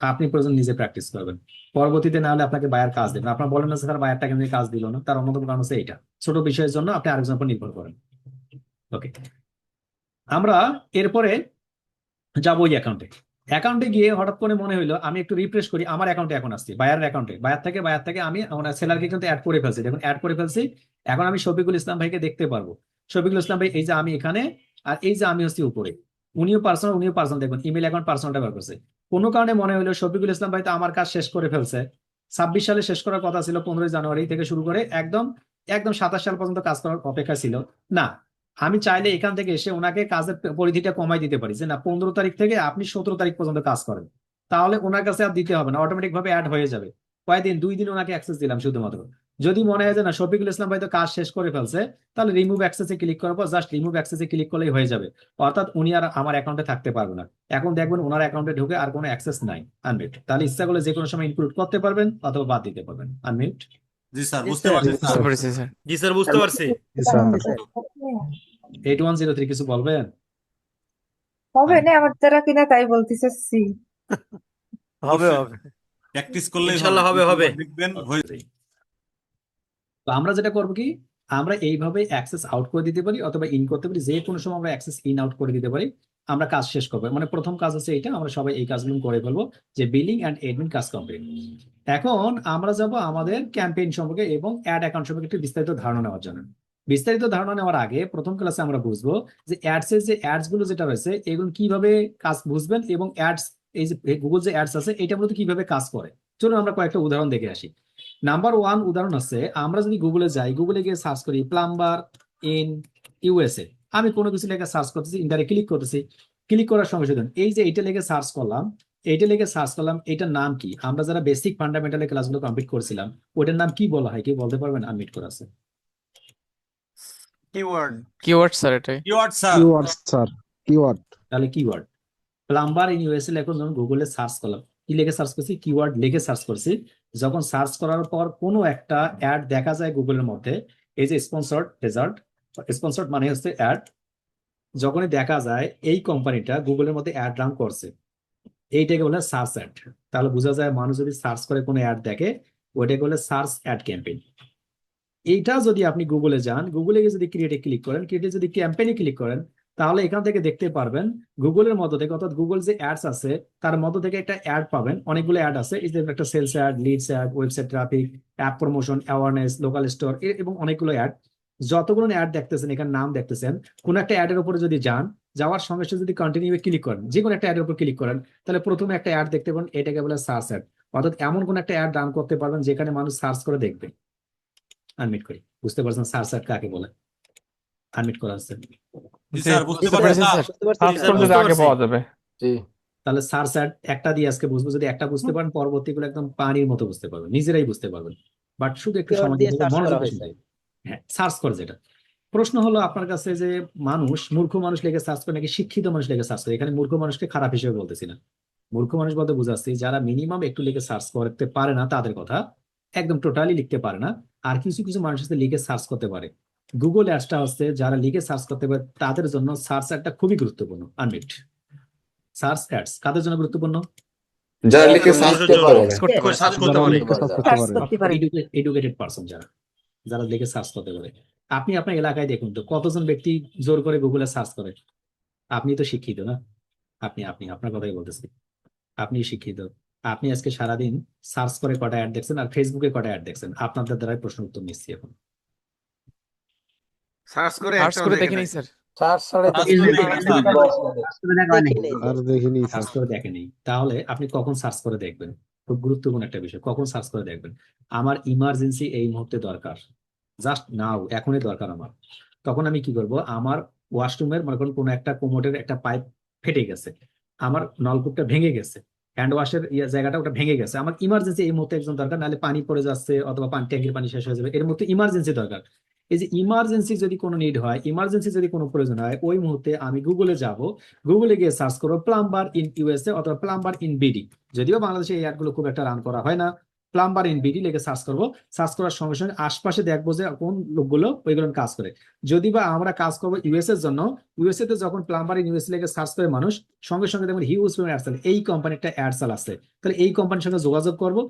আপনি প্রয়োজন নিজে প্র্যাকটিস করবেন। পরবর্তীতে না হলে আপনাকে বায়ার কাজ দেবেন, আপনার বলেন না যে তার বায়ারটাকে নিয়ে কাজ দিল না, তার অন্যতম কারণ হচ্ছে এইটা, ছোট বিষয়ের জন্য আপনি আরেকজনের উপর নির্ভর করেন। ওকে, আমরা এরপরে যাবো ওই অ্যাকাউন্টে। অ্যাকাউন্টে গিয়ে হঠাৎ করে মনে হইলো আমি একটু রিফ্রেশ করি, আমার অ্যাকাউন্টে এখন আসছি, বায়ারের অ্যাকাউন্টে, বায়ার থেকে আমি আমার সেলারকে কিন্তু অ্যাড করে ফেলছি, দেখুন অ্যাড করে ফেলছি। এখন আমি শফিকুল ইসলাম ভাইকে দেখতে পারবো। শফিকুল ইসলাম ভাই, এই যে আমি এখানে, আর এই যে আমি হচ্ছি উপরে। উনিও পার্সোনাল, দেখুন ইমেল অ্যাকাউন্ট পার্সোনালটা বার করছে। কোনো কারণে মনে হলো শফিকুল ইসলাম ভাই তো আমার কাজ শেষ করে ফেলছে, 26 সালে শেষ করার কথা ছিল, 15 জানুয়ারি থেকে শুরু করে একদম একদম 27 সাল পর্যন্ত কাজ করার অপেক্ষা ছিল। না, আমি চাইলে এখান থেকে এসে ওনাকে কাজের পরিধিটা কমাই দিতে পারি, যে না 15 তারিখ থেকে আপনি 17 তারিখ পর্যন্ত কাজ করেন, তাহলে ওনার কাছে আর দিতে হবে না, অটোমেটিক ভাবে অ্যাড হয়ে যাবে। কয়দিন, 2 দিন ওনাকে অ্যাক্সেস দিলাম শুধুমাত্র। যদি মনে হয় যে না শফিকুল ইসলাম ভাই তো কাজ শেষ করে ফেলছে, তাহলে রিমুভ অ্যাক্সেসে ক্লিক করার পর জাস্ট রিমুভ অ্যাক্সেসে ক্লিক করলেই হয়ে যাবে। অর্থাৎ উনি আর আমার অ্যাকাউন্টে থাকতে পারবে না। এখন দেখবেন ওনার অ্যাকাউন্টে ঢুকে আর কোনো অ্যাক্সেস নাই, আনমিউট। তাহলে ইচ্ছা করলে যে কোনো সময় ইনক্লুড করতে পারবেন অথবা বাদ দিতে পারবেন, আনমিউট।
জি স্যার,
জি
বুঝতে
স্যার,
পারছি
জি
স্যার।
স্যার।
বুঝতে পারছি স্যার।
জি স্যার, বুঝতে পারছি।
জি স্যার।
8103 কিছু বলবেন?
হবে না আমার দ্বারা কিনা তাই বলতে চাচ্ছি।
হবে
অবশ্যই
হবে।
প্র্যাকটিস করলেই
ইনশাল্লাহ
হবে,
হবে।
দেখবেন হয়ে
তো আমরা যেটা করবো কি, আমরা এইভাবে অ্যাক্সেস আউট করে দিতে পারি অথবা ইন করতে পারি, যে কোনো সময় আমরা অ্যাক্সেস ইন আউট করে দিতে পারি। আমরা কাজ শেষ করবো, মানে প্রথম কাজ হচ্ছে এটা, আমরা সবাই এই কাজগুলো করে ফেলবো, যে বিলিং অ্যান্ড এডমিন কাজ কমপ্লিট। এখন আমরা যাব আমাদের ক্যাম্পেইন সম্পর্কে এবং অ্যাড অ্যাকাউন্ট সম্পর্কে একটু বিস্তারিত ধারণা নেওয়ার জন্য। বিস্তারিত ধারণা নেওয়ার আগে প্রথম ক্লাসে আমরা বুঝবো যে অ্যাডস এর যে অ্যাডস গুলো যেটা রয়েছে এগুলো কিভাবে কাজ বুঝবেন, এবং অ্যাডস, এই যে গুগল যে অ্যাডস আছে এটা মূলত কিভাবে কাজ করে। চলুন আমরা কয়েকটা উদাহরণ দেখে আসি। নাম্বার 1 উদাহরণ আছে, আমরা যদি গুগলে যাই, গুগলে গিয়ে সার্চ করি প্লাম্বার ইন ইউএসএ। আমি কোনো কিছু লেগে সার্চ করতেছি, ইন্টারে ক্লিক করতেছি, ক্লিক করার সঙ্গে সঙ্গে এই যে এইটা লেগে সার্চ করলাম, এটার নাম কি? আমরা যারা বেসিক ফান্ডামেন্টাল ক্লাসগুলো কমপ্লিট করছিলাম ওটার নাম কি বলা হয়, কি বলতে পারবেন? আনমিউট করা আছে।
কিওয়ার্ড।
কিওয়ার্ড স্যার এটাই।
Keyword sir.
Keyword sir, keyword.
তাহলে কিওয়ার্ড প্লাম্বার ইন ইউএসএ এখন যখন গুগলে সার্চ করলাম, কি লিখে সার্চ করছি? কিওয়ার্ড লিখে সার্চ করছি। যখন সার্চ করার পর কোনো একটা অ্যাড দেখা যায় গুগলের মধ্যে, এই যে স্পন্সর্ড রেজাল্ট, স্পন্সর্ড মানে হচ্ছে অ্যাড, যখনই দেখা যায় এই কোম্পানিটা গুগলের মধ্যে অ্যাড রান করছে, এইটাকে বলে সার্চ অ্যাড। তাহলে বোঝা যায় মানুষ যদি সার্চ করে কোনো অ্যাড দেখে, ওইটাকে বলে সার্চ অ্যাড ক্যাম্পেইন। এইটা যদি আপনি গুগলে যান, গুগলে গিয়ে যদি ক্রিয়েটে ক্লিক করেন, ক্রিয়েটে যদি ক্যাম্পেইনে ক্লিক করেন, তাহলে এখান থেকে দেখতে পারবেন গুগলের মধ্য থেকে, অর্থাৎ গুগল যে অ্যাডস আছে তার মধ্য থেকে একটা অ্যাড পাবেন। অনেকগুলো অ্যাড আছে, এই যে একটা sales ad, leads ad, website traffic, app promotion, awareness, local store, এবং অনেকগুলো অ্যাড। যতগুলো অ্যাড দেখতেছেন, এখানে নাম দেখতেছেন, কোন একটা অ্যাডের উপরে যদি যান, যাওয়ার সঙ্গে সঙ্গে যদি কন্টিনিউ ক্লিক করেন, যে কোনো একটা অ্যাডের উপর ক্লিক করেন, তাহলে প্রথমে একটা অ্যাড দেখতে পাবেন, এটাকে বলে সার্চ অ্যাড। অর্থাৎ এমন কোন একটা অ্যাড রান করতে পারবেন যেখানে মানুষ সার্চ করে দেখবে। আনমিট করি, বুঝতে পারছেন সার্চ অ্যাড কাকে বলে? আনমিট করা হচ্ছে।
জি স্যার, বুঝতে
বুঝতে
পারছি
পারছি
স্যার।
স্যার।
সার্চ করে যদি আগে পাওয়া যাবে।
তাহলে সার্চ অ্যাড একটা দিয়ে আজকে বুঝবো, যদি একটা বুঝতে পারেন পরবর্তীগুলো একদম পানির মতো বুঝতে পারবেন, নিজেরাই বুঝতে পারবেন। বাট শুধু একটু
Keyword
সময়
দিয়ে
দিতে হবে,
search
মনোযোগ
করা
দিয়ে
হয়েছে।
শুনতে হবে। হ্যাঁ, সার্চ করে যেটা। প্রশ্ন হলো আপনার কাছে যে মানুষ, মূর্খ মানুষ লেগে সার্চ করে নাকি শিক্ষিত মানুষ লেগে সার্চ করে? এখানে মূর্খ মানুষকে খারাপ হিসেবে বলতেছি না, মূর্খ মানুষ বলতে বুঝাচ্ছি যারা মিনিমাম একটু লিখে সার্চ করতে পারে না তাদের কথা, একদম টোটালি লিখতে পারে না। আর কিছু কিছু মানুষ আছে লিখে সার্চ করতে পারে। গুগল অ্যাডসটা হচ্ছে যারা লিখে সার্চ করতে পারে তাদের জন্য সার্চ অ্যাডটা খুবই গুরুত্বপূর্ণ। আনমিট। সার্চ অ্যাডস কাদের জন্য গুরুত্বপূর্ণ?
যারা লিখে সার্চ
মানুষের
করতে
জন্য
পারে।
করতে পারে, সার্চ করতে
যারা
পারে।
লিখে সার্চ করতে
সার্চ
পারে।
করতে পারে।
এডুকেটেড পারসন যারা লিখে সার্চ করতে পারে। আপনি আপনার এলাকায় দেখুন তো কতজন ব্যক্তি জোর করে গুগলে সার্চ করে? আপনি তো শিক্ষিত না, আপনি আপনি আপনার কথাই বলতেছি, আপনি শিক্ষিত, আপনি আজকে সারাদিন সার্চ করে কটা অ্যাড দেখছেন আর ফেসবুকে কটা অ্যাড দেখছেন? আপনাদের দ্বারাই প্রশ্ন উত্তর নিচ্ছি এখন।
সার্চ করে
সার্চ
একটাও
করে
দেখে
দেখে
নাই
নেই স্যার।
সার্চ করে দেখি না,
সার্চ করে দেখা হয় নাকি?
আর দেখিনি স্যার।
সার্চ করে দেখেনি? তাহলে আপনি কখন সার্চ করে দেখবেন? খুব গুরুত্বপূর্ণ একটা বিষয়, কখন সার্চ করে দেখবেন? আমার ইমার্জেন্সি এই মুহূর্তে দরকার, জাস্ট নাও, এখনই দরকার আমার। তখন আমি কি করব? আমার ওয়াশরুমের মনে করুন কোনো একটা কোমোডের একটা পাইপ ফেটে গেছে, আমার নলকূপটা ভেঙে গেছে, হ্যান্ড ওয়াশের জায়গাটা ওটা ভেঙে গেছে, আমার ইমার্জেন্সি এই মুহূর্তে একজন দরকার, নাহলে পানি পড়ে যাচ্ছে অথবা পানি ট্যাঙ্কির পানি শেষ হয়ে যাবে, এর মধ্যে ইমার্জেন্সি দরকার। এই যে ইমার্জেন্সি যদি কোনো নিড হয়, ইমার্জেন্সি যদি কোনো প্রয়োজন হয়, ওই মুহূর্তে আমি গুগলে যাব, গুগলে গিয়ে সার্চ করবো প্লাম্বার ইন ইউএসএ অথবা প্লাম্বার ইন বিডি। যদিও বাংলাদেশে এই অ্যাডগুলো খুব একটা রান করা হয় না, প্লাম্বার ইন বিডি লিখে সার্চ করবো। সার্চ করার সঙ্গে সঙ্গে আশপাশে দেখবো যে কোন লোকগুলো ওইগুলো কাজ করে। যদি বা আমরা কাজ করবো ইউএস এর জন্য, ইউএসএ তে যখন প্লাম্বার ইন ইউএসএ লিখে সার্চ করে মানুষ, সঙ্গে সঙ্গে দেখবেন হিউজ পরিমাণ অ্যাডসেল, এই কোম্পানিটা অ্যাডসেল আছে, তাহলে এই কোম্পানির সঙ্গে যোগাযোগ করবো,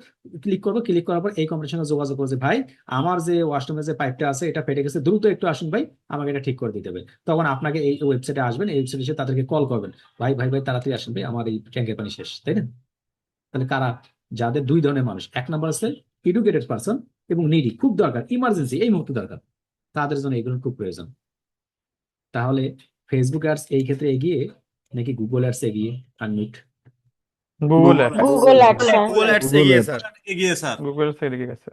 ক্লিক করবো, ক্লিক করার পর এই কোম্পানির সঙ্গে যোগাযোগ করবো যে ভাই আমার যে ওয়াশরুমে যে পাইপটা আছে এটা ফেটে গেছে, দ্রুত একটু আসুন ভাই, আমাকে এটা ঠিক করে দিতে হবে। তখন আপনাকে এই ওয়েবসাইটে আসবেন, এই ওয়েবসাইটে এসে তাদেরকে কল করবেন, ভাই ভাই ভাই তাড়াতাড়ি আসেন ভাই, আমার এই ট্যাঙ্কের পানি শেষ, তাই না? তাহলে কারা? যাদের দুই ধরনের মানুষ, এক নম্বর আছে এডুকেটেড পারসন এবং নিডি, খুব দরকার, ইমার্জেন্সি এই মুহূর্তে দরকার, তাদের জন্য এগুলো খুব প্রয়োজন। তাহলে ফেসবুক অ্যাডস এই ক্ষেত্রে এগিয়ে নাকি গুগল অ্যাডস এগিয়ে? Unmute.
Google app,
Google ads.
Google ads এগিয়ে স্যার।
এগিয়ে স্যার।
গুগল থেকে লিখে গেছে।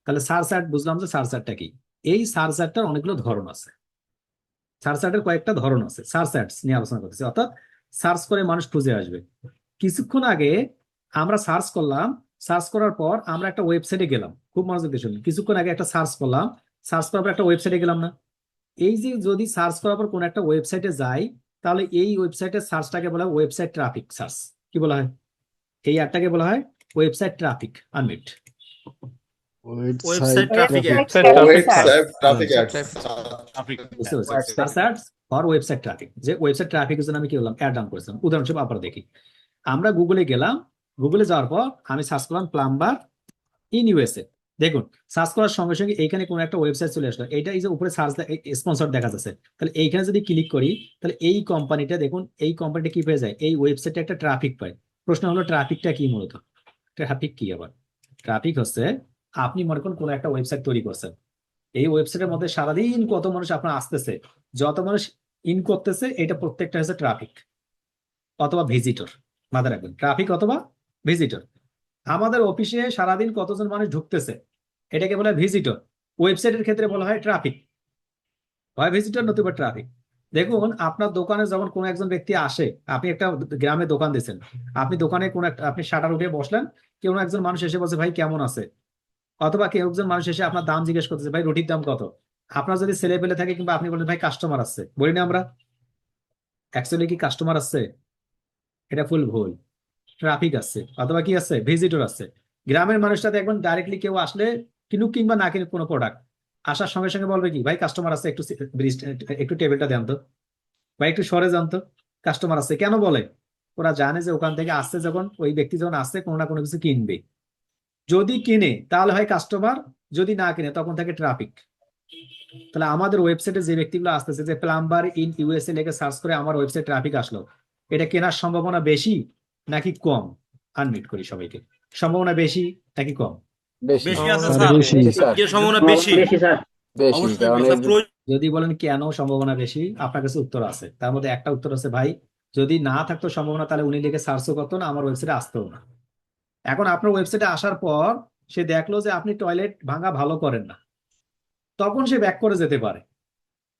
তাহলে সার্চ অ্যাড বুঝলাম যে সার্চ অ্যাডটা কি। এই সার্চ অ্যাডটার অনেকগুলো ধরন আছে, সার্চ অ্যাডের কয়েকটা ধরন আছে, সার্চ অ্যাডস নিয়ে আলোচনা করতেছি, অর্থাৎ সার্চ করে মানুষ খুঁজে আসবে। কিছুক্ষণ আগে আমরা সার্চ করলাম, সার্চ করার পর আমরা একটা ওয়েবসাইটে গেলাম, খুব মনোযোগ দিয়ে শুনুন, কিছুক্ষণ আগে একটা সার্চ করলাম, সার্চ করার পর একটা ওয়েবসাইটে গেলাম না? এই যে যদি সার্চ করার পর কোন একটা ওয়েবসাইটে যাই, তাহলে এই ওয়েবসাইটের সার্চটাকে বলা হয় ওয়েবসাইট ট্রাফিক সার্চ। কি বলা হয়? এই অ্যাডটাকে বলা হয় website traffic. Unmute.
Website traffic
website
wait
traffic,
traffic
বুঝতে পারছি? Search ads for website traffic, যে ওয়েবসাইট ট্রাফিকের জন্য আমি কি করলাম? অ্যাড ডাউন করেছিলাম। উদাহরণস্বরূপ আবার দেখি, আমরা গুগলে গেলাম, গুগলে যাওয়ার পর আমি সার্চ করলাম প্লাম্বার ইন ইউএসএ। দেখুন সার্চ করার সঙ্গে সঙ্গে এইখানে কোনো একটা ওয়েবসাইট চলে আসলো, এইটা এই যে উপরে সার্চ স্পন্সর দেখা যাচ্ছে, তাহলে এইখানে যদি ক্লিক করি, তাহলে এই কোম্পানিটা দেখুন, এই কোম্পানিটা কি পেয়ে যায়? এই ওয়েবসাইটে একটা ট্রাফিক পায়। প্রশ্ন হলো ট্রাফিকটা কি? মূলত ট্রাফিক কি? আবার ট্রাফিক হচ্ছে, আপনি মনে করুন কোনো একটা ওয়েবসাইট তৈরি করছেন, এই ওয়েবসাইটের মধ্যে সারাদিন কত মানুষ আপনার আসতেছে, যত মানুষ ইন করতেছে, এটা প্রত্যেকটা হচ্ছে ট্রাফিক অথবা ভিজিটর। মাথায় রাখবেন, ট্রাফিক অথবা ভিজিটর। আমাদের অফিসে সারাদিন কতজন মানুষ ঢুকতেছে, এটাকে বলা হয় ভিজিটর। ওয়েবসাইটের ক্ষেত্রে বলা হয় ট্রাফিক, হয় ভিজিটর নতুবা ট্রাফিক। দেখুন আপনার দোকানে যখন কোনো একজন ব্যক্তি আসে, আপনি একটা গ্রামে দোকান দিয়েছেন, আপনি দোকানে কোনো একটা, আপনি শাটার উঠে বসলেন, কেউ একজন মানুষ এসে বলছে ভাই কেমন আছে, অথবা কেউ একজন মানুষ এসে আপনার দাম জিজ্ঞেস করতেছে, ভাই রুটির দাম কত। আপনার যদি ছেলে পেলে থাকে, কিংবা আপনি বলেন ভাই কাস্টমার আসছে, বলি না আমরা? অ্যাকচুয়ালি কি কাস্টমার আসছে? এটা ফুল ভুল, ট্রাফিক আসছে অথবা কি আসছে? ভিজিটর আসছে। গ্রামের মানুষটা দেখবেন ডাইরেক্টলি কেউ আসলে, কিনুক কিংবা না কিনুক কোনো প্রোডাক্ট, আসার সঙ্গে সঙ্গে বলবে কি, ভাই কাস্টমার আসছে, একটু একটু টেবিলটা দেন তো, বা একটু সরে যান তো, কাস্টমার আসছে। কেন বলে? ওরা জানে যে ওখান থেকে আসছে, যখন ওই ব্যক্তি যখন আসছে কোনো না কোনো কিছু কিনবে, যদি কিনে তাহলে হয় কাস্টমার, যদি না কিনে তখন থাকে ট্রাফিক। তাহলে আমাদের ওয়েবসাইটে যে ব্যক্তিগুলো আসতেছে, যে প্লাম্বার ইন ইউএসএ লেগে সার্চ করে আমার ওয়েবসাইট ট্রাফিক আসলো, এটা কেনার সম্ভাবনা বেশি নাকি কম? আনমিউট করি সবাইকে। সম্ভাবনা বেশি নাকি কম?
বেশি আছে
স্যার,
স্যার।
বেশি।
কি সম্ভাবনা বেশি?
বেশি স্যার।
অবশ্যই স্যার, প্রয়োজন।
যদি বলেন কেন সম্ভাবনা বেশি, আপনার কাছে উত্তর আছে। তার মধ্যে একটা উত্তর আছে, ভাই যদি না থাকতো সম্ভাবনা, তাহলে উনি লিখে সার্চও করতো না, আমার ওয়েবসাইটে আসতেও না। এখন আপনার ওয়েবসাইটে আসার পর সে দেখলো যে আপনি টয়লেট ভাঙা ভালো করেন না, তখন সে ব্যাক করে যেতে পারে,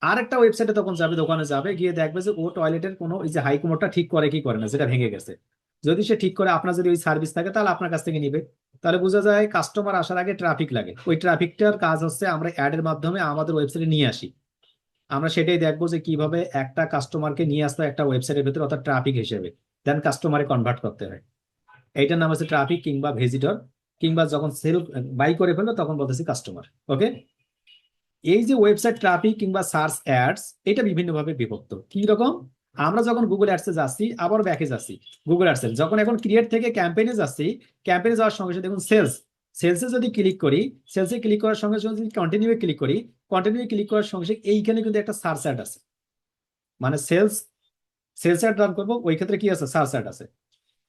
আরেকটা ওয়েবসাইটে তখন যাবে, দোকানে যাবে, গিয়ে দেখবে যে ও টয়লেটের কোনো এই যে হাই কমোডটা ঠিক করে কি করে না, যেটা ভেঙে গেছে। যদি সে ঠিক করে, আপনার যদি ওই সার্ভিস থাকে, তাহলে আপনার কাছ থেকে নিবে। তাহলে বোঝা যায় কাস্টমার আসার আগে ট্রাফিক লাগে। ওই ট্রাফিকটার কাজ হচ্ছে আমরা অ্যাডের মাধ্যমে আমাদের ওয়েবসাইটে নিয়ে আসি। আমরা সেটাই দেখবো যে কিভাবে একটা কাস্টমারকে নিয়ে আসতে হয় একটা ওয়েবসাইটের ভিতরে, অর্থাৎ ট্রাফিক হিসেবে, দেন কাস্টমারে কনভার্ট করতে হয়। এইটার নাম হচ্ছে ট্রাফিক কিংবা ভিজিটর, কিংবা যখন সেল বাই করে ফেলবে তখন বলতেছি কাস্টমার। ওকে, এই যে ওয়েবসাইট ট্রাফিক কিংবা সার্চ অ্যাডস, এটা বিভিন্নভাবে বিভক্ত। কি রকম? আমরা যখন গুগল অ্যাডসে যাচ্ছি, আবার ব্যাকে যাচ্ছি, গুগল অ্যাডসে যখন এখন ক্রিয়েট থেকে ক্যাম্পেইনে যাচ্ছি, ক্যাম্পেইনে যাওয়ার সঙ্গে সঙ্গে দেখুন সেলসে যদি ক্লিক করি, সেলসে ক্লিক করার সঙ্গে সঙ্গে যদি কন্টিনিউ ক্লিক করি, কন্টিনিউ ক্লিক করার সঙ্গে সঙ্গে এইখানে কিন্তু একটা সার্চ অ্যাড আছে, মানে সেলস অ্যাড রান করবো, ওই ক্ষেত্রে কি আছে? সার্চ অ্যাড আছে।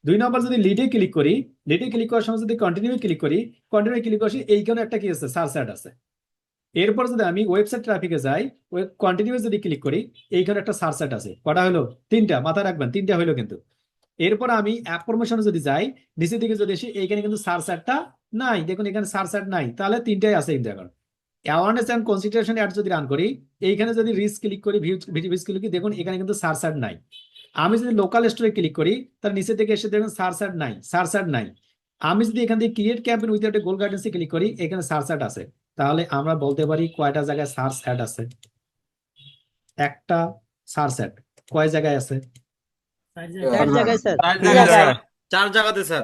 2 নম্বর যদি লিডে ক্লিক করি, লিডে ক্লিক করার সময় যদি কন্টিনিউ ক্লিক করি, কন্টিনিউ ক্লিক করি, এইখানে একটা কি আছে, সার্চ অ্যাড আছে। এরপর যদি আমি ওয়েবসাইট ট্রাফিকে যাই, ওই কন্টিনিউ যদি ক্লিক করি, এইখানে একটা সার্চ অ্যাড আছে। কটা হলো? 3টা, মাথায় রাখবেন 3টা হলো কিন্তু। এরপর আমি অ্যাপ প্রমোশনে যদি যাই, নিচের দিকে যদি এসে, এইখানে কিন্তু সার্চ অ্যাডটা নাই, দেখুন এখানে সার্চ অ্যাড নাই, তাহলে 3টাই আছে কিন্তু এখন। অ্যাওয়ারনেস অ্যান্ড কনসিডারেশন অ্যাড যদি রান করি, এইখানে যদি রিচ ক্লিক করি, ভিউজ ক্লিক করি, দেখুন এখানে কিন্তু সার্চ অ্যাড নাই। আমি যদি লোকাল স্টোরে ক্লিক করি, তাহলে নিচে থেকে এসে দেখুন সার্চ অ্যাড নাই, সার্চ অ্যাড নাই। আমি যদি এখান থেকে ক্রিয়েট ক্যাম্পেইন উইথআউট এ গোল গাইডেন্সে ক্লিক করি, এখানে সার্চ অ্যাড আছে। তাহলে আমরা বলতে পারি কয়টা জায়গায় সার্চ অ্যাড আছে? একটা সার্চ অ্যাড কয় জায়গায় আছে?
4 জায়গায় স্যার।
4
তিন
জায়গায়
জায়গায়।
4 জায়গাতে স্যার।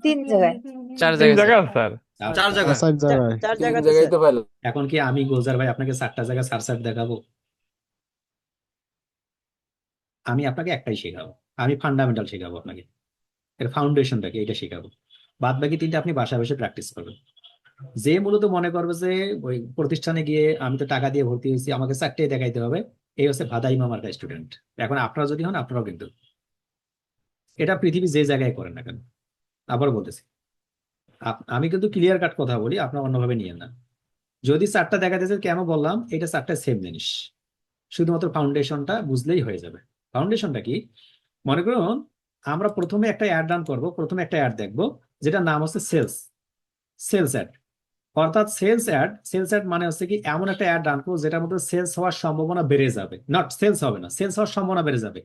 3 জায়গায়।
3 জায়গায় স্যার।
4 জায়গায়।
4 জায়গায়।
4 জায়গাতে স্যার।
এখন কি আমি গোজার ভাই আপনাকে 4টা জায়গায় সার্চ অ্যাড দেখাবো? আমি আপনাকে একটাই শেখাবো, আমি ফান্ডামেন্টাল শেখাবো আপনাকে, এর ফাউন্ডেশনটা কি এটা শেখাবো। বাদ বাকি 3টা আপনি বাসায় বসে প্র্যাকটিস করবেন। যে মূলত মনে করবে যে ওই প্রতিষ্ঠানে গিয়ে আমি তো টাকা দিয়ে ভর্তি হয়েছি, আমাকে 4টাই দেখাইতে হবে, এই হচ্ছে ভাদা ইমাম মার্কা স্টুডেন্ট। এখন আপনারা যদি হন, আপনারাও কিন্তু এটা পৃথিবী যে জায়গায় করেন না কেন, আবার বলতেছি, আমি কিন্তু ক্লিয়ার কাট কথা বলি, আপনারা অন্যভাবে নিয়েন না। যদি 4টা দেখাতেছে, কেন বললাম এটা 4টা সেম জিনিস, শুধুমাত্র ফাউন্ডেশনটা বুঝলেই হয়ে যাবে। ফাউন্ডেশনটা কি? মনে করুন আমরা প্রথমে একটা অ্যাড রান করবো, প্রথমে একটা অ্যাড দেখবো যেটা নাম হচ্ছে সেলস অ্যাড। অর্থাৎ সেলস অ্যাড মানে হচ্ছে কি, এমন একটা অ্যাড রান করবো যেটার মধ্যে সেলস হওয়ার সম্ভাবনা বেড়ে যাবে, নট সেলস হবে না, সেলস হওয়ার সম্ভাবনা বেড়ে যাবে।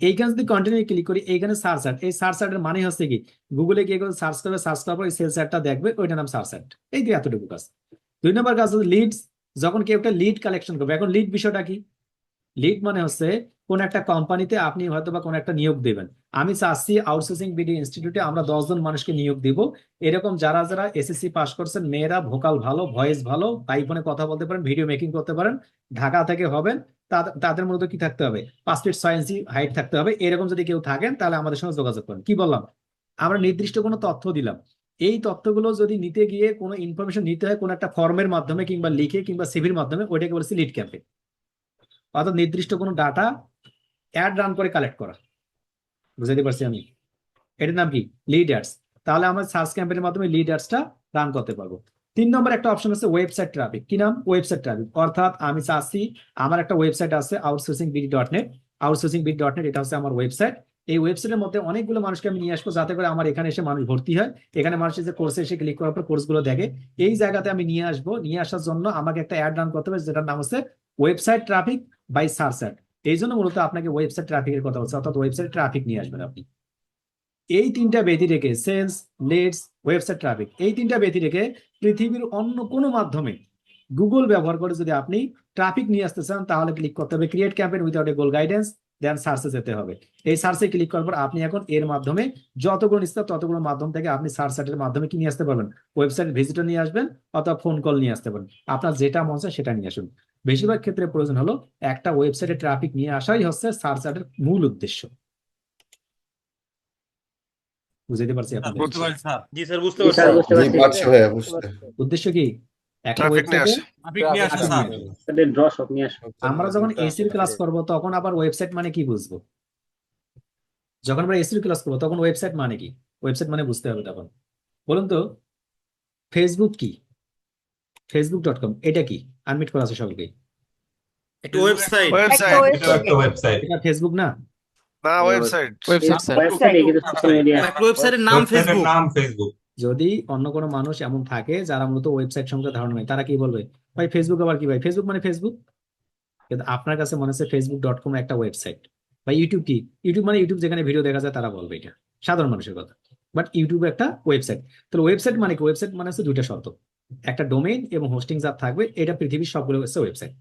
এইখানে যদি কন্টিনিউ ক্লিক করি, এইখানে সার্চ অ্যাড, এই সার্চ অ্যাড এর মানে হচ্ছে কি, গুগলে গিয়ে সার্চ করবে, সার্চ করার পর এই সেলস অ্যাডটা দেখবে, ওইটার নাম সার্চ অ্যাড। এই যে এতটুকু কাজ। 2 নম্বর কাজ হচ্ছে লিডস। যখন কেউ একটা লিড কালেকশন করবে, এখন লিড বিষয়টা কি? লিড মানে হচ্ছে কোন একটা কোম্পানিতে আপনি হয়তো বা কোন একটা নিয়োগ দেবেন। আমি চাচ্ছি আউটসোর্সিং বিডি ইনস্টিটিউটে আমরা 10 জন মানুষকে নিয়োগ দিব, এরকম যারা যারা এসএসসি পাস করছেন, মেয়েরা ভোকাল ভালো, ভয়েস ভালো, আইফোনে কথা বলতে পারেন, ভিডিও মেকিং করতে পারেন, ঢাকা থেকে হবেন, তাদের মূলত কি থাকতে হবে, 5 ফিট 6 ইঞ্চি হাইট থাকতে হবে। এরকম যদি কেউ থাকেন, তাহলে আমাদের সঙ্গে যোগাযোগ করেন। কি বললাম? আমরা নির্দিষ্ট কোনো তথ্য দিলাম, এই তথ্যগুলো যদি নিতে গিয়ে কোনো ইনফরমেশন নিতে হয় কোনো একটা ফর্মের মাধ্যমে কিংবা লিখে কিংবা সিভির মাধ্যমে, ওইটাকে বলছি লিড ক্যাম্পেইন। অর্থাৎ নির্দিষ্ট কোনো ডাটা অ্যাড রান করে কালেক্ট করা, বুঝাতে পারছি আমি? এটার নাম কি? Lead ads. তাহলে আমরা সার্চ ক্যাম্পেইনের মাধ্যমে লিড অ্যাডসটা রান করতে পারবো। 3 নম্বর একটা অপশন আছে ওয়েবসাইট ট্রাফিক। কি নাম? Website traffic. অর্থাৎ আমি চাচ্ছি আমার একটা ওয়েবসাইট আছে outsourcingBD.net, outsourcingBD.net, এটা হচ্ছে আমার ওয়েবসাইট। এই ওয়েবসাইটের মধ্যে অনেকগুলো মানুষকে আমি নিয়ে আসবো, যাতে করে আমার এখানে এসে মানুষ ভর্তি হয়, এখানে মানুষ এসে কোর্সে এসে ক্লিক করার পর কোর্সগুলো দেখে। এই জায়গাতে আমি নিয়ে আসবো, নিয়ে আসার জন্য আমাকে একটা অ্যাড রান করতে হবে, যেটার নাম হচ্ছে website traffic by search ad. এই জন্য মূলত আপনাকে ওয়েবসাইট ট্রাফিকের কথা বলছে, অর্থাৎ ওয়েবসাইট ট্রাফিক নিয়ে আসবেন আপনি। এই 3টা ব্যতি রেখে, সেলস, লিডস, ওয়েবসাইট ট্রাফিক, এই 3টা ব্যতি রেখে পৃথিবীর অন্য কোনো মাধ্যমে গুগল ব্যবহার করে যদি আপনি ট্রাফিক নিয়ে আসতে চান, তাহলে ক্লিক করতে হবে ক্রিয়েট ক্যাম্পেইন উইথআউট এ গোল গাইডেন্স, দেন সার্চে যেতে হবে। এই সার্চে ক্লিক করার পর আপনি এখন এর মাধ্যমে যতগুলো নিচ্ছে ততগুলো মাধ্যম থেকে আপনি সার্চ সাইটের মাধ্যমে কি নিয়ে আসতে পারবেন, ওয়েবসাইট ভিজিটর নিয়ে আসবেন, অথবা ফোন কল নিয়ে আসতে পারবেন। আপনার যেটা মন চায় সেটা নিয়ে আসুন। বেশিরভাগ ক্ষেত্রে প্রয়োজন হলো একটা ওয়েবসাইটে ট্রাফিক নিয়ে আসাই হচ্ছে সার্চ সাইটের মূল উদ্দেশ্য। বুঝতে পারছি আপনাদের
বুঝতে পারছি স্যার।
জি স্যার, বুঝতে
জি স্যার,
পারছি।
বুঝতে
জি
পারছি।
পারছি ভাইয়া, বুঝতে
উদ্দেশ্য কি? একটা
ট্রাফিক নিয়ে
ওয়েবসাইটে
আসে।
ট্রাফিক নিয়ে আসুন
ট্রাফিক
স্যার।
নিয়ে আসুন।
ড্র সব নিয়ে আসো।
আমরা যখন এসির ক্লাস করব, তখন আবার ওয়েবসাইট মানে কি বুঝবো? যখন আমরা এসির ক্লাস করবো, তখন ওয়েবসাইট মানে কি? ওয়েবসাইট মানে বুঝতে হবে তখন। বলুন তো, ফেসবুক কি? facebook.com এটা কি? আনমিট করা আছে সকলকে।
একটা ওয়েবসাইট।
একটা ওয়েবসাইট।
এটা ফেসবুক না?
না, ওয়েবসাইট।
Website sir.
ওয়েবসাইট কিন্তু সোশ্যাল মিডিয়া।
একটা ওয়েবসাইটের নাম ফেসবুক।
যদি অন্য কোনো মানুষ এমন থাকে যারা মূলত ওয়েবসাইট সম্পর্কে ধারণা নেই, তারা কি বলবে, ভাই ফেসবুক আবার কি? ভাই ফেসবুক মানে ফেসবুক। কিন্তু আপনার কাছে মনে হচ্ছে facebook.com একটা ওয়েবসাইট। বা ইউটিউব কি? ইউটিউব মানে ইউটিউব যেখানে ভিডিও দেখা যায়, তারা বলবে এটা সাধারণ মানুষের কথা। বাট ইউটিউব একটা ওয়েবসাইট। তাহলে ওয়েবসাইট মানে কি? ওয়েবসাইট মানে হচ্ছে 2টা শর্ত, একটা ডোমেইন এবং হোস্টিং যার থাকবে, এটা পৃথিবীর সবগুলো হচ্ছে ওয়েবসাইট।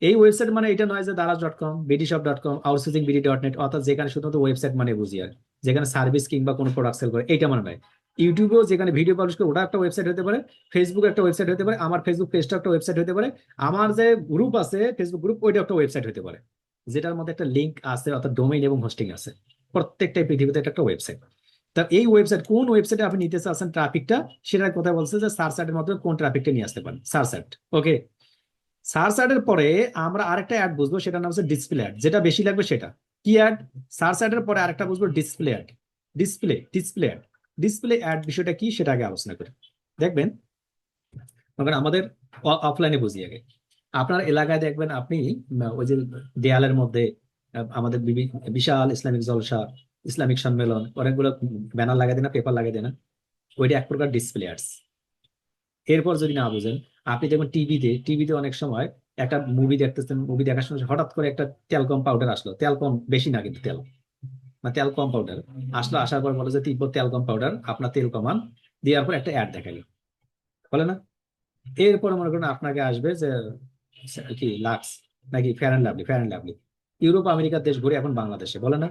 এই ওয়েবসাইট মানে এটা নয় যে daraz.com, bdshop.com, outsourcingbd.net, অর্থাৎ যেখানে শুধুমাত্র ওয়েবসাইট মানে বুঝি আর যেখানে সার্ভিস কিংবা কোনো প্রোডাক্ট সেল করে, এইটা মানে নয়। ইউটিউবেও যেখানে ভিডিও পাবলিশ করে, ওটা একটা ওয়েবসাইট হতে পারে, ফেসবুক একটা ওয়েবসাইট হতে পারে, আমার ফেসবুক পেজটা একটা ওয়েবসাইট হতে পারে, আমার যে গ্রুপ আছে ফেসবুক গ্রুপ, ওইটা একটা ওয়েবসাইট হতে পারে, যেটার মধ্যে একটা লিঙ্ক আছে, অর্থাৎ ডোমেইন এবং হোস্টিং আছে। প্রত্যেকটাই পৃথিবীতে একটা ওয়েবসাইট। তা এই ওয়েবসাইট, কোন ওয়েবসাইটে আপনি নিতে চাচ্ছেন ট্রাফিকটা, সেটার কথা বলছে যে সার্চ অ্যাডের মাধ্যমে কোন ট্রাফিকটা নিয়ে আসতে পারেন, সার্চ অ্যাড। ওকে, সার্চ অ্যাডের পরে আমরা আরেকটা অ্যাড বুঝবো, সেটার নাম হচ্ছে ডিসপ্লে অ্যাড, যেটা বেশি লাগবে সেটা। কি অ্যাড? সার্চ অ্যাডের পরে আরেকটা বুঝবো ডিসপ্লে অ্যাড। ডিসপ্লে অ্যাড বিষয়টা কি সেটা আগে আলোচনা করি। দেখবেন তখন আমাদের অফলাইনে বুঝি আগে। আপনার এলাকায় দেখবেন আপনি ওই যে দেয়ালের মধ্যে আমাদের বিশাল ইসলামিক জলসা, ইসলামিক সম্মেলন, অনেকগুলো ব্যানার লাগাই দেয় না, পেপার লাগাই দেয় না, ওইটা এক প্রকার ডিসপ্লে অ্যাডস। এরপর যদি না বুঝেন, আপনি দেখবেন টিভিতে অনেক সময় একটা মুভি দেখতেছেন, মুভি দেখার সময় হঠাৎ করে একটা তেলকম পাউডার আসলো, তেলকম বেশি না কিন্তু তেল, মানে তেল কম পাউডার আসলো, আসার পর বলে যে তিব্বত তেল কম পাউডার, আপনার তেল কমান, দেওয়ার পর একটা অ্যাড দেখালো, বলে না? এরপর মনে করেন আপনাকে আসবে যে কি লাক্স নাকি ফেয়ার অ্যান্ড লাভলি, ইউরোপ আমেরিকার দেশ ঘুরে এখন বাংলাদেশে, বলে না?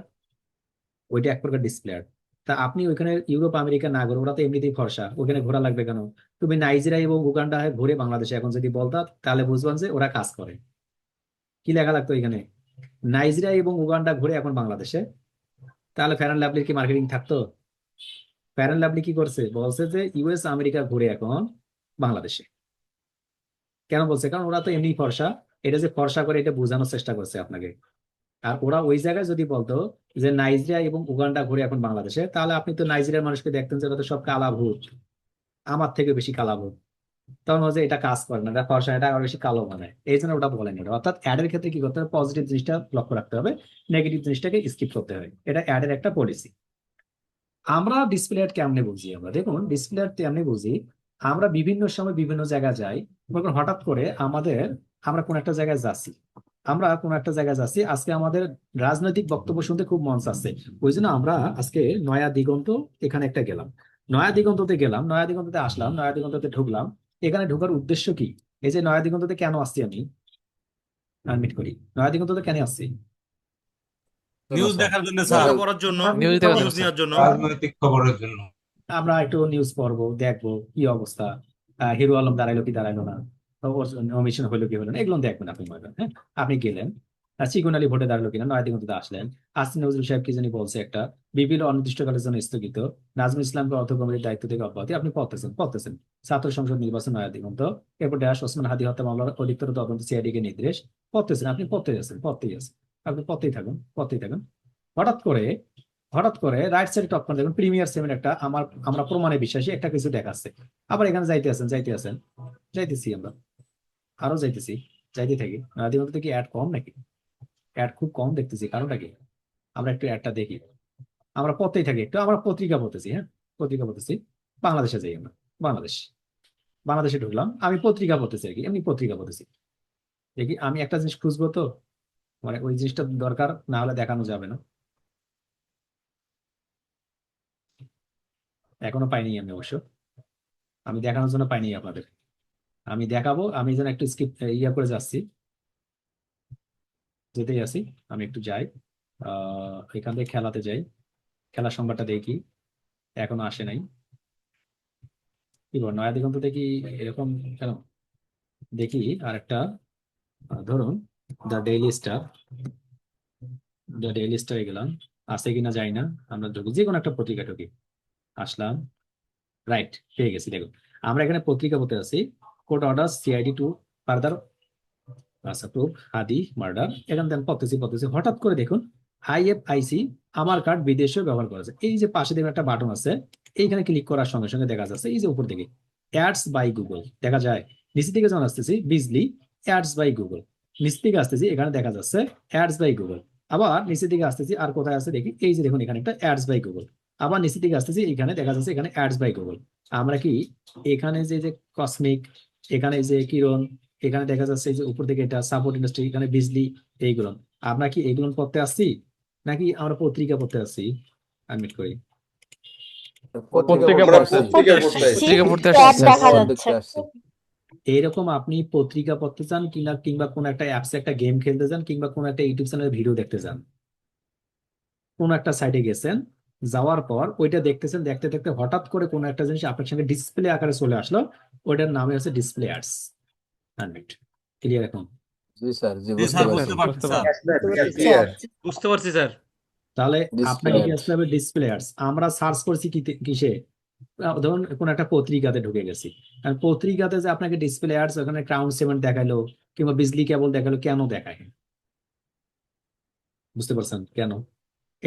ওইটা এক প্রকার ডিসপ্লে অ্যাড। তা আপনি ওইখানে ইউরোপ আমেরিকা না ঘুরে, ওরা তো এমনিতেই ফর্সা, ওখানে ঘোরা লাগবে কেন? তুমি নাইজেরিয়া এবং উগান্ডা হয়ে ঘুরে বাংলাদেশে এখন যদি বলতা, তাহলে বুঝবেন যে ওরা কাজ করে। কি লেখা লাগতো এখানে? নাইজেরিয়া এবং উগান্ডা ঘুরে এখন বাংলাদেশে। তাহলে ফেয়ার অ্যান্ড লাভলির কি মার্কেটিং থাকতো? ফেয়ার অ্যান্ড লাভলি কি করছে? বলছে যে ইউএস আমেরিকা ঘুরে এখন বাংলাদেশে। কেন বলছে? কারণ ওরা তো এমনি ফর্সা, এটা যে ফর্সা করে এটা বোঝানোর চেষ্টা করছে আপনাকে। আর ওরা ওই জায়গায় যদি বলতো যে নাইজেরিয়া এবং উগান্ডা ঘুরে এখন বাংলাদেশে, তাহলে আপনি তো নাইজেরিয়ার মানুষকে দেখতেন যে ওরা তো সব কালা ভূত, আমার থেকে বেশি কালা ভূত। তখন হচ্ছে এটা কাজ করে না, এটা ফর্সা, এটা আরো বেশি কালো মানে, এই জন্য ওটা বলেনি। ওটা অর্থাৎ অ্যাডের ক্ষেত্রে কি করতে হবে? পজিটিভ জিনিসটা লক্ষ্য রাখতে হবে, নেগেটিভ জিনিসটাকে স্কিপ করতে হবে। এটা অ্যাডের একটা পলিসি। আমরা ডিসপ্লে অ্যাড কেমনে বুঝি? আমরা দেখুন ডিসপ্লে অ্যাড কেমনে বুঝি, আমরা বিভিন্ন সময় বিভিন্ন জায়গায় যাই, মনে করুন হঠাৎ করে আমরা কোন একটা জায়গায় যাচ্ছি, আজকে আমাদের রাজনৈতিক বক্তব্য শুনতে খুব মন চাচ্ছে, ওই জন্য আমরা আজকে নয়া দিগন্ত এখানে একটা গেলাম, নয়া দিগন্ততে আসলাম, নয়া দিগন্ততে ঢুকলাম। এখানে ঢোকার উদ্দেশ্য কি? এই যে নয়া দিগন্ততে কেন আসছি আমি, আনমিট করি, নয়া দিগন্ততে কেন আসছি?
নিউজ দেখার জন্য স্যার,
খবর পড়ার জন্য,
নিউজ দেখার
নিউজ নেওয়ার জন্য।
রাজনৈতিক খবরের জন্য।
আমরা একটু নিউজ পড়বো, দেখবো কি অবস্থা, হিরো আলম দাঁড়াইলো কি দাঁড়াইলো না, নমিশন হলো কি হলো না, এগুলো দেখবেন আপনি মনে করেন। হ্যাঁ, আপনি গেলেন, চিকন আলী ভোটে দাঁড়ালো কিনা, নয়া দিগন্তে আসলেন, আসিফ নজরুল সাহেব কি জানি বলছে একটা, বিপিএল অনির্দিষ্টকালের জন্য স্থগিত, নাজমুল ইসলামকে অর্থ কমিটির দায়িত্ব থেকে অব্যাহতি, আপনি পড়তেছেন ছাত্র সংসদ নির্বাচন নয়া দিগন্ত, এরপর ড্যাশ ওসমান হাদি হত্যা মামলার অধিকতর তদন্ত সিআইডি কে নির্দেশ, পড়তেছেন, আপনি পড়তেই আছেন, আপনি পড়তেই থাকুন। হঠাৎ করে রাইট সাইড টপ করে দেখুন প্রিমিয়ার সেভেন একটা, আমরা প্রমাণে বিশ্বাসী একটা কিছু দেখাচ্ছে। আবার এখানে যাইতেছি আমরা, আরো যাইতে থাকি। আদিমতে কি অ্যাড কম নাকি? অ্যাড খুব কম দেখতেছি, কারণটা কি? আমরা একটু অ্যাডটা দেখি, আমরা পড়তেই থাকি একটু, আমরা পত্রিকা পড়তেছি। হ্যাঁ, পত্রিকা পড়তেছি, বাংলাদেশে যাই আমরা, বাংলাদেশে ঢুকলাম, আমি পত্রিকা পড়তেছি আর কি, এমনি পত্রিকা পড়তেছি দেখি, আমি একটা জিনিস খুঁজবো তো, মানে ওই জিনিসটা দরকার, না হলে দেখানো যাবে না। এখনো পাইনি আমি অবশ্য, আমি দেখানোর জন্য পাইনি আপনাদের, আমি দেখাবো। আমি যেন একটু স্কিপ করে যাচ্ছি, যেতেই আছি, আমি একটু যাই, এখান থেকে খেলাতে যাই, খেলার সংবাদটা দেখি, এখনো আসে নাই। কি বল, নয়া দিগন্ত দেখি এরকম কেন? দেখি আর একটা, ধরুন দ্য ডেইলি স্টার গেলাম, আছে কিনা যাই না, আমরা ঢুকি যে কোনো একটা পত্রিকা ঢুকি, আসলাম, রাইট, পেয়ে গেছি। দেখুন আমরা এখানে পত্রিকা পড়তে আছি, court order CID two further আচ্ছা প্রুফ হাদি মার্ডার, এখান থেকে পড়তেছি, হঠাৎ করে দেখুন আইএফআইসি আমার কার্ড বিদেশেও ব্যবহার করেছে। এই যে পাশে দেখুন একটা বাটন আছে, এইখানে ক্লিক করার সঙ্গে সঙ্গে দেখা যাচ্ছে এই যে উপর দিকে অ্যাডস বাই গুগল দেখা যায়, নিচে থেকে যখন আসতেছি বিজলি অ্যাডস বাই গুগল, নিচ থেকে আসতেছি এখানে দেখা যাচ্ছে অ্যাডস বাই গুগল, আবার নিচে দিকে আসতেছি আর কোথায় আছে দেখি, এই যে দেখুন এখানে একটা অ্যাডস বাই গুগল, আবার নিচে দিকে আসতেছি এখানে দেখা যাচ্ছে এখানে অ্যাডস বাই গুগল। আমরা কি এখানে যে কসমিক, এখানে যে কিরণ, এখানে দেখা যাচ্ছে এই যে উপর দিকে এটা সাপোর্ট ইন্ডাস্ট্রি, এখানে বিজলি, এইগুলো আমরা কি এইগুলো পড়তে আসছি নাকি আমরা পত্রিকা পড়তে আসছি? আনমিট করি,
পত্রিকা
আমরা
পড়তে
পত্রিকা পড়তে আসছি।
পত্রিকা পড়তে
অ্যাড
আসছে।
দেখা যাচ্ছে।
এইরকম আপনি পত্রিকা পড়তে চান কিংবা কোন একটা অ্যাপসে একটা গেম খেলতে চান কিংবা কোন একটা ইউটিউব চ্যানেলে ভিডিও দেখতে চান, কোন একটা সাইটে গেছেন, যাওয়ার পর ওইটা দেখতেছেন, দেখতে দেখতে হঠাৎ করে কোন একটা জিনিস আপনার সঙ্গে ডিসপ্লে আকারে চলে আসলো, ওইটার নামে হচ্ছে ডিসপ্লে অ্যাডস। আনমিট, ক্লিয়ার এখন?
জি স্যার, জি
জি স্যার, বুঝতে পারছি
বুঝতে
স্যার।
ক্লিয়ার।
বুঝতে পারছি স্যার।
তাহলে
Display
আপনাকে কি
ads.
আসতে হবে ডিসপ্লে অ্যাডস। আমরা সার্চ করছি কিসে, ধরুন কোন একটা পত্রিকাতে ঢুকে গেছি, আর পত্রিকাতে যে আপনাকে ডিসপ্লে অ্যাডস, ওখানে ক্রাউন সিমেন্ট দেখাইলো কিংবা বিজলি কেবল দেখালো, কেন দেখায়? বুঝতে পারছেন কেন?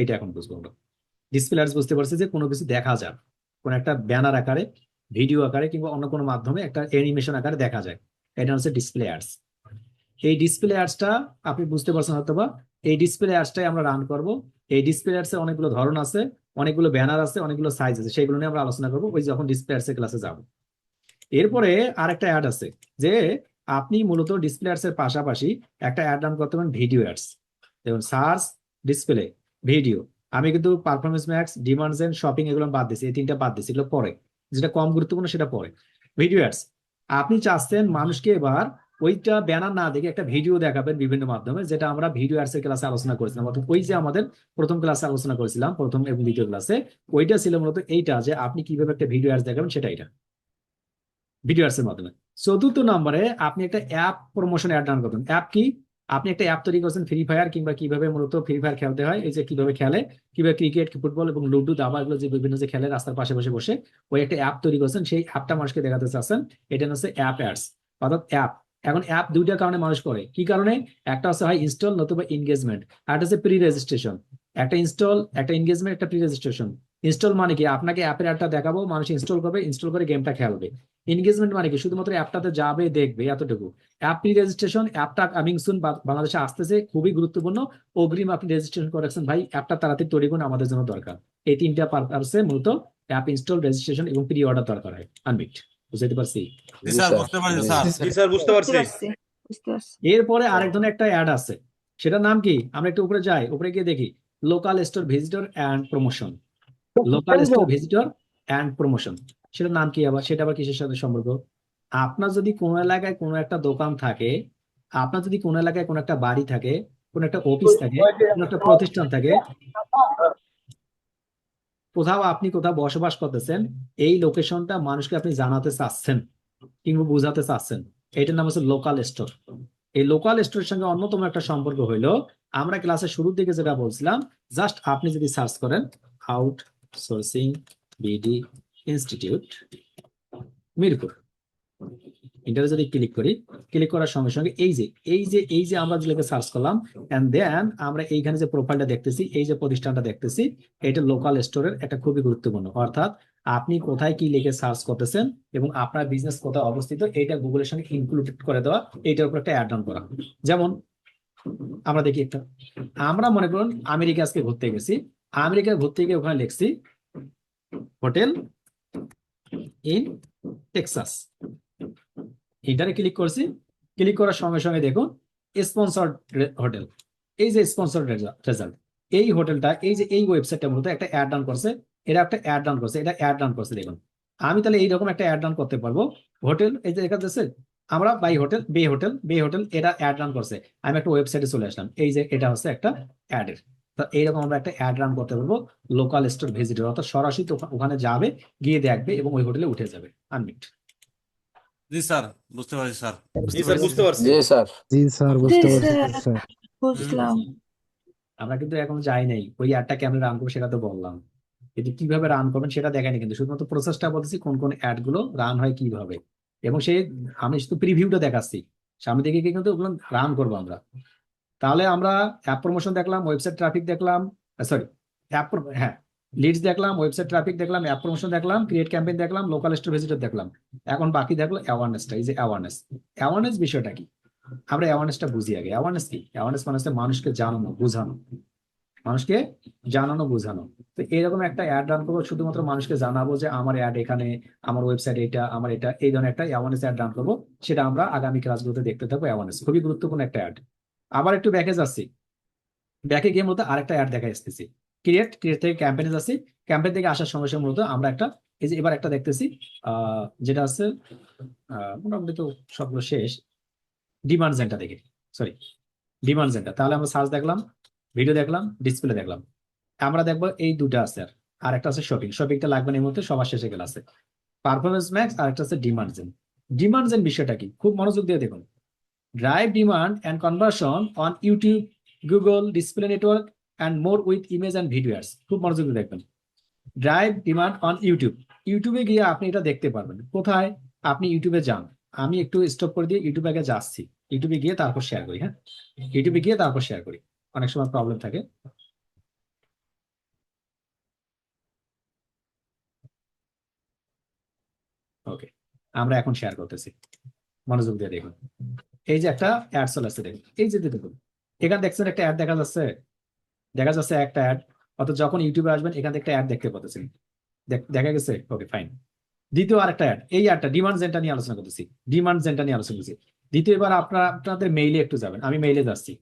এটা এখন বুঝবো আমরা। ডিসপ্লে অ্যাডস বুঝতে পারছি যে কোনো কিছু দেখা যায়, কোনো একটা ব্যানার আকারে, ভিডিও আকারে কিংবা অন্য কোনো মাধ্যমে একটা অ্যানিমেশন আকারে দেখা যায়, এটা হচ্ছে ডিসপ্লে অ্যাডস। এই ডিসপ্লে অ্যাডসটা আপনি বুঝতে পারছেন হয়তো বা, এই ডিসপ্লে অ্যাডসটাই আমরা রান করব। এই ডিসপ্লে অ্যাডস এর অনেকগুলো ধরন আছে, অনেকগুলো ব্যানার আছে, অনেকগুলো সাইজ আছে, সেগুলো নিয়ে আমরা আলোচনা করবো ওই যখন ডিসপ্লে অ্যাডস এর ক্লাসে যাব। এরপরে আরেকটা অ্যাড আছে যে আপনি মূলত ডিসপ্লে অ্যাডস এর পাশাপাশি একটা অ্যাড রান করতে পারেন ভিডিও অ্যাডস। যেমন সার্চ, ডিসপ্লে, ভিডিও। আমি কিন্তু performance max, demand gen, shopping এগুলো বাদ দিছি, এই তিনটা বাদ দিছি, এগুলো পরে, যেটা কম গুরুত্বপূর্ণ সেটা পরে। ভিডিও অ্যাডস, আপনি চাচ্ছেন মানুষকে এবার ওইটা ব্যানার না দেখে একটা ভিডিও দেখাবেন বিভিন্ন মাধ্যমে, যেটা আমরা ভিডিও অ্যাডস এর ক্লাসে আলোচনা করেছিলাম, অর্থাৎ ওই যে আমাদের প্রথম ক্লাসে আলোচনা করেছিলাম, প্রথম এবং দ্বিতীয় ক্লাসে, ওইটা ছিল মূলত এইটা যে আপনি কিভাবে একটা ভিডিও অ্যাডস দেখাবেন সেটা এটা ভিডিও অ্যাডস এর মাধ্যমে। চতুর্থ নম্বরে আপনি একটা অ্যাপ প্রমোশন অ্যাড রান করবেন। অ্যাপ কি? আপনি একটা অ্যাপ তৈরি করছেন ফ্রি ফায়ার, কিংবা কিভাবে মূলত ফ্রি ফায়ার খেলতে হয়, এই যে কিভাবে খেলে, কিভাবে ক্রিকেট, ফুটবল এবং লুডো, দাবা, এগুলো যে বিভিন্ন যে খেলে রাস্তার পাশে বসে বসে, ওই একটা অ্যাপ তৈরি করছেন, সেই অ্যাপটা মানুষকে দেখাতে চাচ্ছেন, এটা হচ্ছে অ্যাপ অ্যাডস, অর্থাৎ অ্যাপ। এখন অ্যাপ দুইটা কারণে মানুষ করে, কি কারণে? একটা হচ্ছে হয় ইনস্টল, নতুবা এনগেজমেন্ট, আর একটা হচ্ছে প্রি রেজিস্ট্রেশন। একটা ইনস্টল, একটা এনগেজমেন্ট, একটা প্রি রেজিস্ট্রেশন। ইনস্টল মানে কি? আপনাকে অ্যাপের অ্যাডটা দেখাবো, মানুষ ইনস্টল করবে, ইনস্টল করে গেমটা খেলবে। এনগেজমেন্ট মানে কি? শুধুমাত্র অ্যাপটাতে যাবে, দেখবে, এতটুকু। অ্যাপ প্রি রেজিস্ট্রেশন, অ্যাপটা কামিং সুন, বাংলাদেশে আসতেছে, খুবই গুরুত্বপূর্ণ, অগ্রিম আপনি রেজিস্ট্রেশন করে রাখছেন, ভাই অ্যাপটা তাড়াতাড়ি তৈরি করুন, আমাদের জন্য দরকার। এই তিনটা পারপাসে মূলত অ্যাপ ইনস্টল, রেজিস্ট্রেশন এবং প্রি অর্ডার দরকার হয়। আনমিট, বুঝতে পারছি?
জি
জি
স্যার,
স্যার,
বুঝতে পারছি
জি
স্যার।
জি স্যার, বুঝতে
বুঝতে
পারছি।
পারছি, বুঝতে পারছি।
এরপরে আরেক ধরনের একটা অ্যাড আছে, সেটার নাম কি? আমরা একটু উপরে যাই, উপরে গিয়ে দেখি, local store visitor and promotion. Local store visitor and promotion, সেটার নাম কি আবার? সেটা আবার কিসের সাথে সম্পর্ক? আপনার যদি কোনো এলাকায় কোনো একটা দোকান থাকে, আপনার যদি কোনো এলাকায় কোনো একটা বাড়ি থাকে, কোনো একটা অফিস থাকে, কোনো একটা প্রতিষ্ঠান থাকে, কোথাও আপনি কোথাও বসবাস করতেছেন, এই লোকেশনটা মানুষকে আপনি জানাতে চাচ্ছেন কিংবা বোঝাতে চাচ্ছেন, এটার নাম হচ্ছে লোকাল স্টোর। এই লোকাল স্টোরের সঙ্গে অন্যতম একটা সম্পর্ক হইলো, আমরা ক্লাসের শুরুর দিকে যেটা বলছিলাম, জাস্ট আপনি যদি সার্চ করেন আউটসোর্সিং বিডি ইনস্টিটিউট মিরপুর, এটাতে যদি ক্লিক করি, ক্লিক করার সঙ্গে সঙ্গে এই যে আমরা যে লিখে সার্চ করলাম, এন্ড দেন আমরা এইখানে যে প্রোফাইলটা দেখতেছি, এই যে প্রতিষ্ঠানটা দেখতেছি, এটা লোকাল স্টোরের একটা খুবই গুরুত্বপূর্ণ। অর্থাৎ আপনি কোথায় কি লিখে সার্চ করতেছেন এবং আপনার বিজনেস কোথায় অবস্থিত, এটা গুগলের সঙ্গে ইনক্লুডেড করে দেওয়া, এইটার উপর একটা অ্যাড অন করা। যেমন আমরা দেখি একটা, আমরা মনে করুন আমেরিকা আজকে ঘুরতে গেছি, আমেরিকা ঘুরতে গিয়ে ওখানে লিখছি হোটেল ইন টেক্সাস, এটারে ক্লিক করছি, ক্লিক করার সঙ্গে সঙ্গে দেখুন স্পন্সর্ড হোটেল, এই যে স্পন্সর্ড রেজাল্ট, এই হোটেলটা, এই যে এই ওয়েবসাইটটা মূলত একটা অ্যাড ডাউন করছে, এটা একটা অ্যাড ডাউন করছে, এটা অ্যাড ডাউন করছে। দেখুন আমি তাহলে এইরকম একটা অ্যাড ডাউন করতে পারবো, হোটেল, এই যে দেখা যাচ্ছে আমরা বাই হোটেল, বে হোটেল, এটা অ্যাড রান করছে, আমি একটা ওয়েবসাইটে চলে আসলাম, এই যে এটা হচ্ছে একটা অ্যাডের। তো এইরকম আমরা একটা অ্যাড রান করতে পারবো লোকাল স্টোর ভিজিটর, অর্থাৎ সরাসরি ওখানে যাবে, গিয়ে দেখবে এবং ওই হোটেলে উঠে যাবে। আনমিট।
জি স্যার, বুঝতে পারছি স্যার।
জি স্যার, বুঝতে পারছি।
জি স্যার,
জি স্যার,
জি
বুঝতে পারছি
স্যার,
স্যার।
বুঝলাম।
আমরা কিন্তু এখন যাই নাই, ওই অ্যাডটা কেমন রান করবো সেটা তো বললাম, কিন্তু কিভাবে রান করবেন সেটা দেখায়নি, কিন্তু শুধুমাত্র প্রসেসটা বলতেছি কোন কোন অ্যাড গুলো রান হয় কিভাবে, এবং সেই আমি শুধু প্রিভিউটা দেখাচ্ছি, সামনে দিকে গিয়ে কিন্তু ওগুলো রান করবো আমরা। তাহলে আমরা অ্যাপ প্রমোশন দেখলাম, ওয়েবসাইট ট্রাফিক দেখলাম, সরি অ্যাপ, হ্যাঁ, লিডস দেখলাম, ওয়েবসাইট ট্রাফিক দেখলাম, অ্যাপ প্রমোশন দেখলাম, ক্রিয়েট ক্যাম্পেইন দেখলাম, লোকাল স্টোর ভিজিটর দেখলাম। এখন বাকি দেখলো অ্যাওয়ারনেসটা, এই যে অ্যাওয়ারনেস বিষয়টা কি? আমরা অ্যাওয়ারনেসটা বুঝি আগে। অ্যাওয়ারনেস কি? অ্যাওয়ারনেস মানে হচ্ছে মানুষকে জানানো, বোঝানো, মানুষকে জানানো, বোঝানো। তো এরকম একটা অ্যাড রান করবো, শুধুমাত্র মানুষকে জানাবো যে আমার অ্যাড এখানে, আমার ওয়েবসাইট এটা, আমার এটা, এই ধরনের একটা অ্যাওয়ারনেস অ্যাড রান করবো, সেটা আমরা আগামী ক্লাসগুলোতে দেখতে থাকবো। অ্যাওয়ারনেস খুবই গুরুত্বপূর্ণ একটা অ্যাড। আবার একটু ব্যাকে যাচ্ছি, ব্যাকে গিয়ে মূলত আরেকটা অ্যাড দেখা আসতেছি, ক্রিয়েট থেকে ক্যাম্পেইনে যাচ্ছি, ক্যাম্পেইন থেকে আসার সঙ্গে সঙ্গে মূলত আমরা একটা, এই যে এবার একটা দেখতেছি যেটা আছে মোটামুটি তো সবগুলো শেষ, ডিমান্ড জেনটা দেখি, সরি ডিমান্ড জেনটা। তাহলে আমরা সার্চ দেখলাম, ভিডিও দেখলাম, ডিসপ্লে দেখলাম, আমরা দেখবো এই দুটো আছে, আর একটা আছে শপিং, শপিংটা লাগবে না এই মুহূর্তে, সবার শেষে গেলে আছে পারফরমেন্স ম্যাক্স, আর একটা আছে ডিমান্ড জেন। ডিমান্ড জেন বিষয়টা কি? খুব মনোযোগ দিয়ে দেখুন, drive demand and conversion on YouTube, Google, display network, and more with image and video ads. খুব মনোযোগ দিয়ে দেখবেন, ড্রাইভ ডিমান্ড অন ইউটিউব। ইউটিউবে গিয়ে আপনি এটা দেখতে পারবেন। কোথায়? আপনি ইউটিউবে যান, আমি একটু স্টপ করে দিয়ে ইউটিউবে আগে যাচ্ছি, ইউটিউবে গিয়ে তারপর শেয়ার করি। হ্যাঁ, ইউটিউবে গিয়ে তারপর শেয়ার করি, অনেক সময় প্রবলেম থাকে। আমরা এখন শেয়ার করতেছি, মনোযোগ দিয়ে দেখুন। এই যে একটা অ্যাড চলে আসছে, দেখুন এই যে দেখুন এখানে দেখছেন একটা অ্যাড দেখা যাচ্ছে, একটা অ্যাড। অর্থাৎ যখন ইউটিউবে আসবেন এখান থেকে একটা অ্যাড দেখতে পাচ্ছেন, দেখা গেছে, ওকে ফাইন। দ্বিতীয় আরেকটা অ্যাড, এই অ্যাডটা ডিমান্ড জেনটা নিয়ে আলোচনা করতেছি, ডিমান্ড জেনটা নিয়ে আলোচনা করছি। দ্বিতীয়, এবার আপনাদের মেইলে একটু যাবেন, আমি মেইলে যাচ্ছি,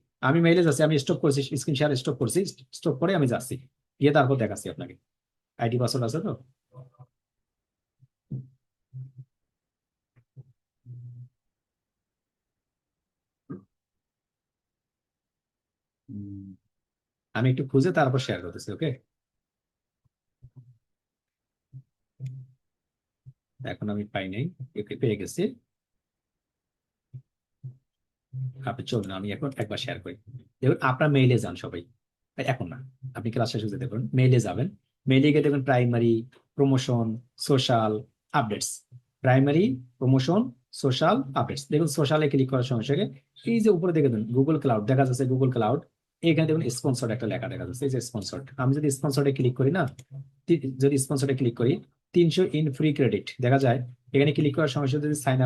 আমি স্টপ করছি, স্ক্রিন শেয়ার স্টপ করছি, স্টপ করে আমি যাচ্ছি, গিয়ে তারপর দেখাচ্ছি আপনাকে। আইডি পাসওয়ার্ড আছে তো? আমি একটু খুঁজে তারপর শেয়ার করতেছি, ওকে? এখন আমি পাই নাই, ওকে পেয়ে গেছি। আপনি চলুন আমি এখন একবার শেয়ার করি। দেখুন আপনার মেইলে যান সবাই, এখন না, আপনি ক্লাস শেষ হতে দেখুন, মেইলে যাবেন, মেইলে গিয়ে দেখুন primary, promotion, social, updates, primary, promotion, social, updates. দেখুন সোশ্যালে ক্লিক করার সঙ্গে সঙ্গে এই যে উপরে দেখে দেখুন গুগল ক্লাউড দেখা যাচ্ছে, গুগল ক্লাউড। এখানে দেখুন স্পন্সর্ড একটা লেখা দেখা যাচ্ছে, এই যে স্পন্সর্ড। আমি যদি স্পন্সর্ডে ক্লিক করি না, যদি স্পন্সর্ডে ক্লিক করি 300 ইন ফ্রি ক্রেডিট দেখা যায়। এখানে ক্লিক করার সঙ্গে সঙ্গে যদি সাইন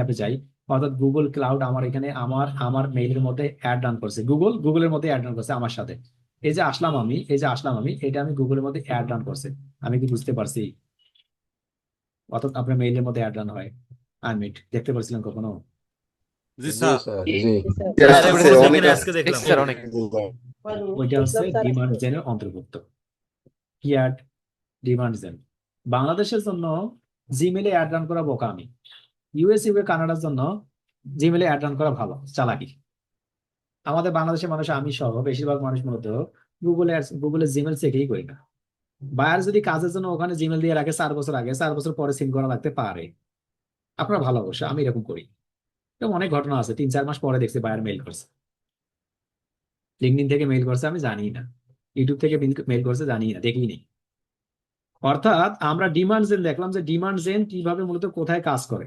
আপে যাই, অর্থাৎ গুগল ক্লাউড আমার এখানে আমার মেইলের মধ্যে অ্যাড রান করছে, গুগলের মধ্যে অ্যাড রান করছে আমার সাথে। এই যে আসলাম আমি, এটা আমি গুগলের মধ্যে অ্যাড রান করছে, আমি কি বুঝতে পারছি? অর্থাৎ আপনার মেইলের মধ্যে অ্যাড রান হয়, আনমিট দেখতে পারছিলেন কখনো?
জি
জি
স্যার।
স্যার,
জি
জি।
এখানে আজকে দেখলাম।
স্যার অনেক
ওইটা হচ্ছে ডিমান্ড জেনের অন্তর্ভুক্ত। কি অ্যাড? Demand gen. বাংলাদেশের জন্য জিমেলে অ্যাড রান করা বোকামি, ইউএসইউ কানাডার জন্য জিমেলে অ্যাড রান করা ভালো চালাকি। আমাদের বাংলাদেশের মানুষ, আমি সহ বেশিরভাগ মানুষ মূলত গুগলে জিমেল চেকই করি না। বায়ার যদি কাজের জন্য ওখানে জিমেল দিয়ে রাখে 4 বছর আগে, 4 বছর পরে সিম করা লাগতে পারে, আপনার ভালো অবশ্য, আমি এরকম করি। এরকম অনেক ঘটনা আছে, 3-4 মাস পরে দেখছি বায়ার মেইল করছে, লিঙ্কডিন থেকে মেইল করছে, আমি জানি না, ইউটিউব থেকে মেইল করছে জানি না, দেখি নেই। অর্থাৎ আমরা ডিমান্ড জেন দেখলাম যে ডিমান্ড জেন কিভাবে মূলত কোথায় কাজ করে।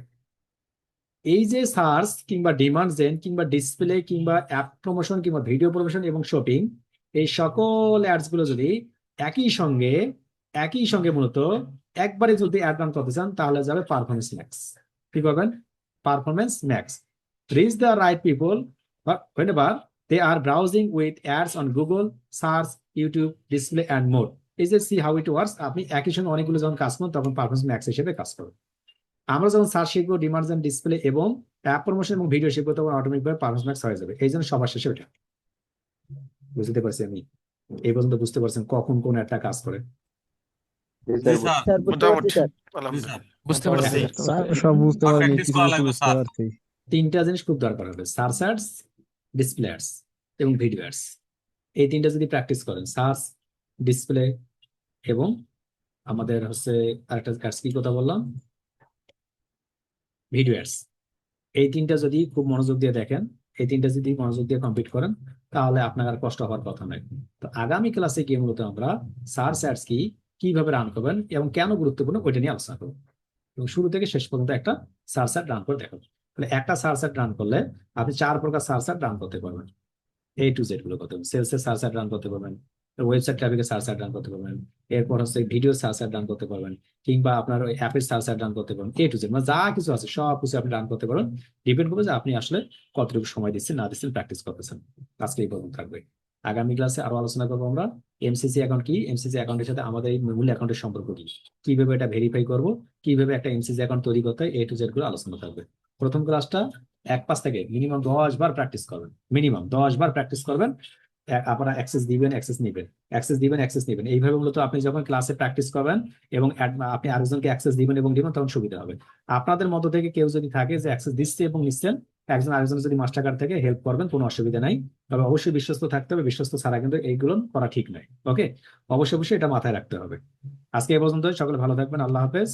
এই যে সার্চ কিংবা ডিমান্ড জেন কিংবা ডিসপ্লে কিংবা অ্যাপ প্রমোশন কিংবা ভিডিও প্রমোশন এবং শপিং, এই সকল অ্যাডস গুলো যদি একই সঙ্গে মূলত একবারে যদি অ্যাড রান করতে চান, তাহলে যাবে পারফরমেন্স ম্যাক্স। কি করবেন? Performance max. Reach the right people whenever they are browsing with ads on Google, search, YouTube, display and more. এই যে সি হাউ ইট ওয়ার্কস, আপনি একই সঙ্গে অনেকগুলো যখন কাজ করুন তখন পারফরমেন্স ম্যাক্স হিসেবে কাজ করবে। আমরা যখন সার্চ শিখবো, ডিমান্ড জেন, ডিসপ্লে এবং অ্যাপ প্রমোশন এবং ভিডিও শিখবো, তখন অটোমেটিক ভাবে পারফরমেন্স ম্যাক্স হয়ে যাবে। এই জন্য সবার শেষে ওটা বুঝতে পারছি আমি। এই পর্যন্ত বুঝতে পারছেন কখন কোন একটা কাজ করে?
জি স্যার।
স্যার বুঝতে পারছি স্যার।
জি স্যার।
বুঝতে পারছি।
স্যার সব বুঝতে পারিনি,
প্র্যাকটিস
কিছু
করা
কিছু
লাগবে
বুঝতে
স্যার।
পারছি।
3টা জিনিস খুব দরকার হবে, সার্চ অ্যাডস, ডিসপ্লে অ্যাডস এবং ভিডিও অ্যাডস। এই 3টা যদি প্র্যাকটিস করেন, সার্চ, ডিসপ্লে এবং আমাদের হচ্ছে আরেকটা অ্যাডস, কি কথা বললাম, ভিডিও অ্যাডস, এই 3টা যদি খুব মনোযোগ দিয়ে দেখেন, এই 3টা যদি মনোযোগ দিয়ে কমপ্লিট করেন, তাহলে আপনার আর কষ্ট হওয়ার কথা নয়। তো আগামী ক্লাসে গিয়ে মূলত আমরা সার্চ অ্যাডস কিভাবে রান করবেন এবং কেন গুরুত্বপূর্ণ ওইটা নিয়ে আলোচনা করবো, এবং শুরু থেকে শেষ পর্যন্ত একটা সার্চ অ্যাড রান করে দেখাবো। তাহলে একটা সার্চ অ্যাড রান করলে আপনি 4 প্রকার সার্চ অ্যাড রান করতে পারবেন, A to Z গুলো করতে পারবেন। সেলসের সার্চ অ্যাড রান করতে পারবেন, ওয়েবসাইট ট্রাফিকের সার্চ অ্যাড রান করতে পারবেন, এরপর হচ্ছে ভিডিও সার্চ অ্যাড রান করতে পারবেন, কিংবা আপনার ওই অ্যাপের সার্চ অ্যাড রান করতে পারবেন। A to Z মানে যা কিছু আছে সব কিছু আপনি রান করতে পারেন, ডিপেন্ড করবে যে আপনি আসলে কতটুকু সময় দিচ্ছেন না দিচ্ছেন, প্র্যাকটিস করতেছেন। আজকে এই পর্যন্ত থাকবে। আগামী ক্লাসে আরো আলোচনা করবো আমরা এমসিসি অ্যাকাউন্ট কি, এমসিসি অ্যাকাউন্টের সাথে আমাদের এই মূল অ্যাকাউন্টের সম্পর্ক কি, কিভাবে এটা ভেরিফাই করব, কিভাবে একটা এমসিসি অ্যাকাউন্ট তৈরি করতে হয়, A to Z গুলো আলোচনা থাকবে। প্রথম ক্লাসটা 1 পাস থেকে মিনিমাম 10 বার প্র্যাকটিস করবেন, মিনিমাম 10 বার প্র্যাকটিস করবেন। আপনারা অ্যাক্সেস দিবেন, অ্যাক্সেস নেবেন, এইভাবে মূলত আপনি যখন ক্লাসে প্র্যাকটিস করবেন এবং আপনি আরেকজনকে অ্যাক্সেস দিবেন এবং দিবেন, তখন সুবিধা হবে। আপনাদের মধ্য থেকে কেউ যদি থাকে যে অ্যাক্সেস দিচ্ছে এবং নিচ্ছেন, একজন আরেকজনের যদি মাস্টার কার্ড থেকে হেল্প করবেন, কোনো অসুবিধা নাই। তবে অবশ্যই বিশ্বস্ত থাকতে হবে, বিশ্বস্ত ছাড়া কিন্তু এইগুলো করা ঠিক নয়। ওকে, অবশ্যই এটা মাথায় রাখতে হবে। আজকে এই পর্যন্ত, সকলে ভালো থাকবেন, আল্লাহ হাফেজ।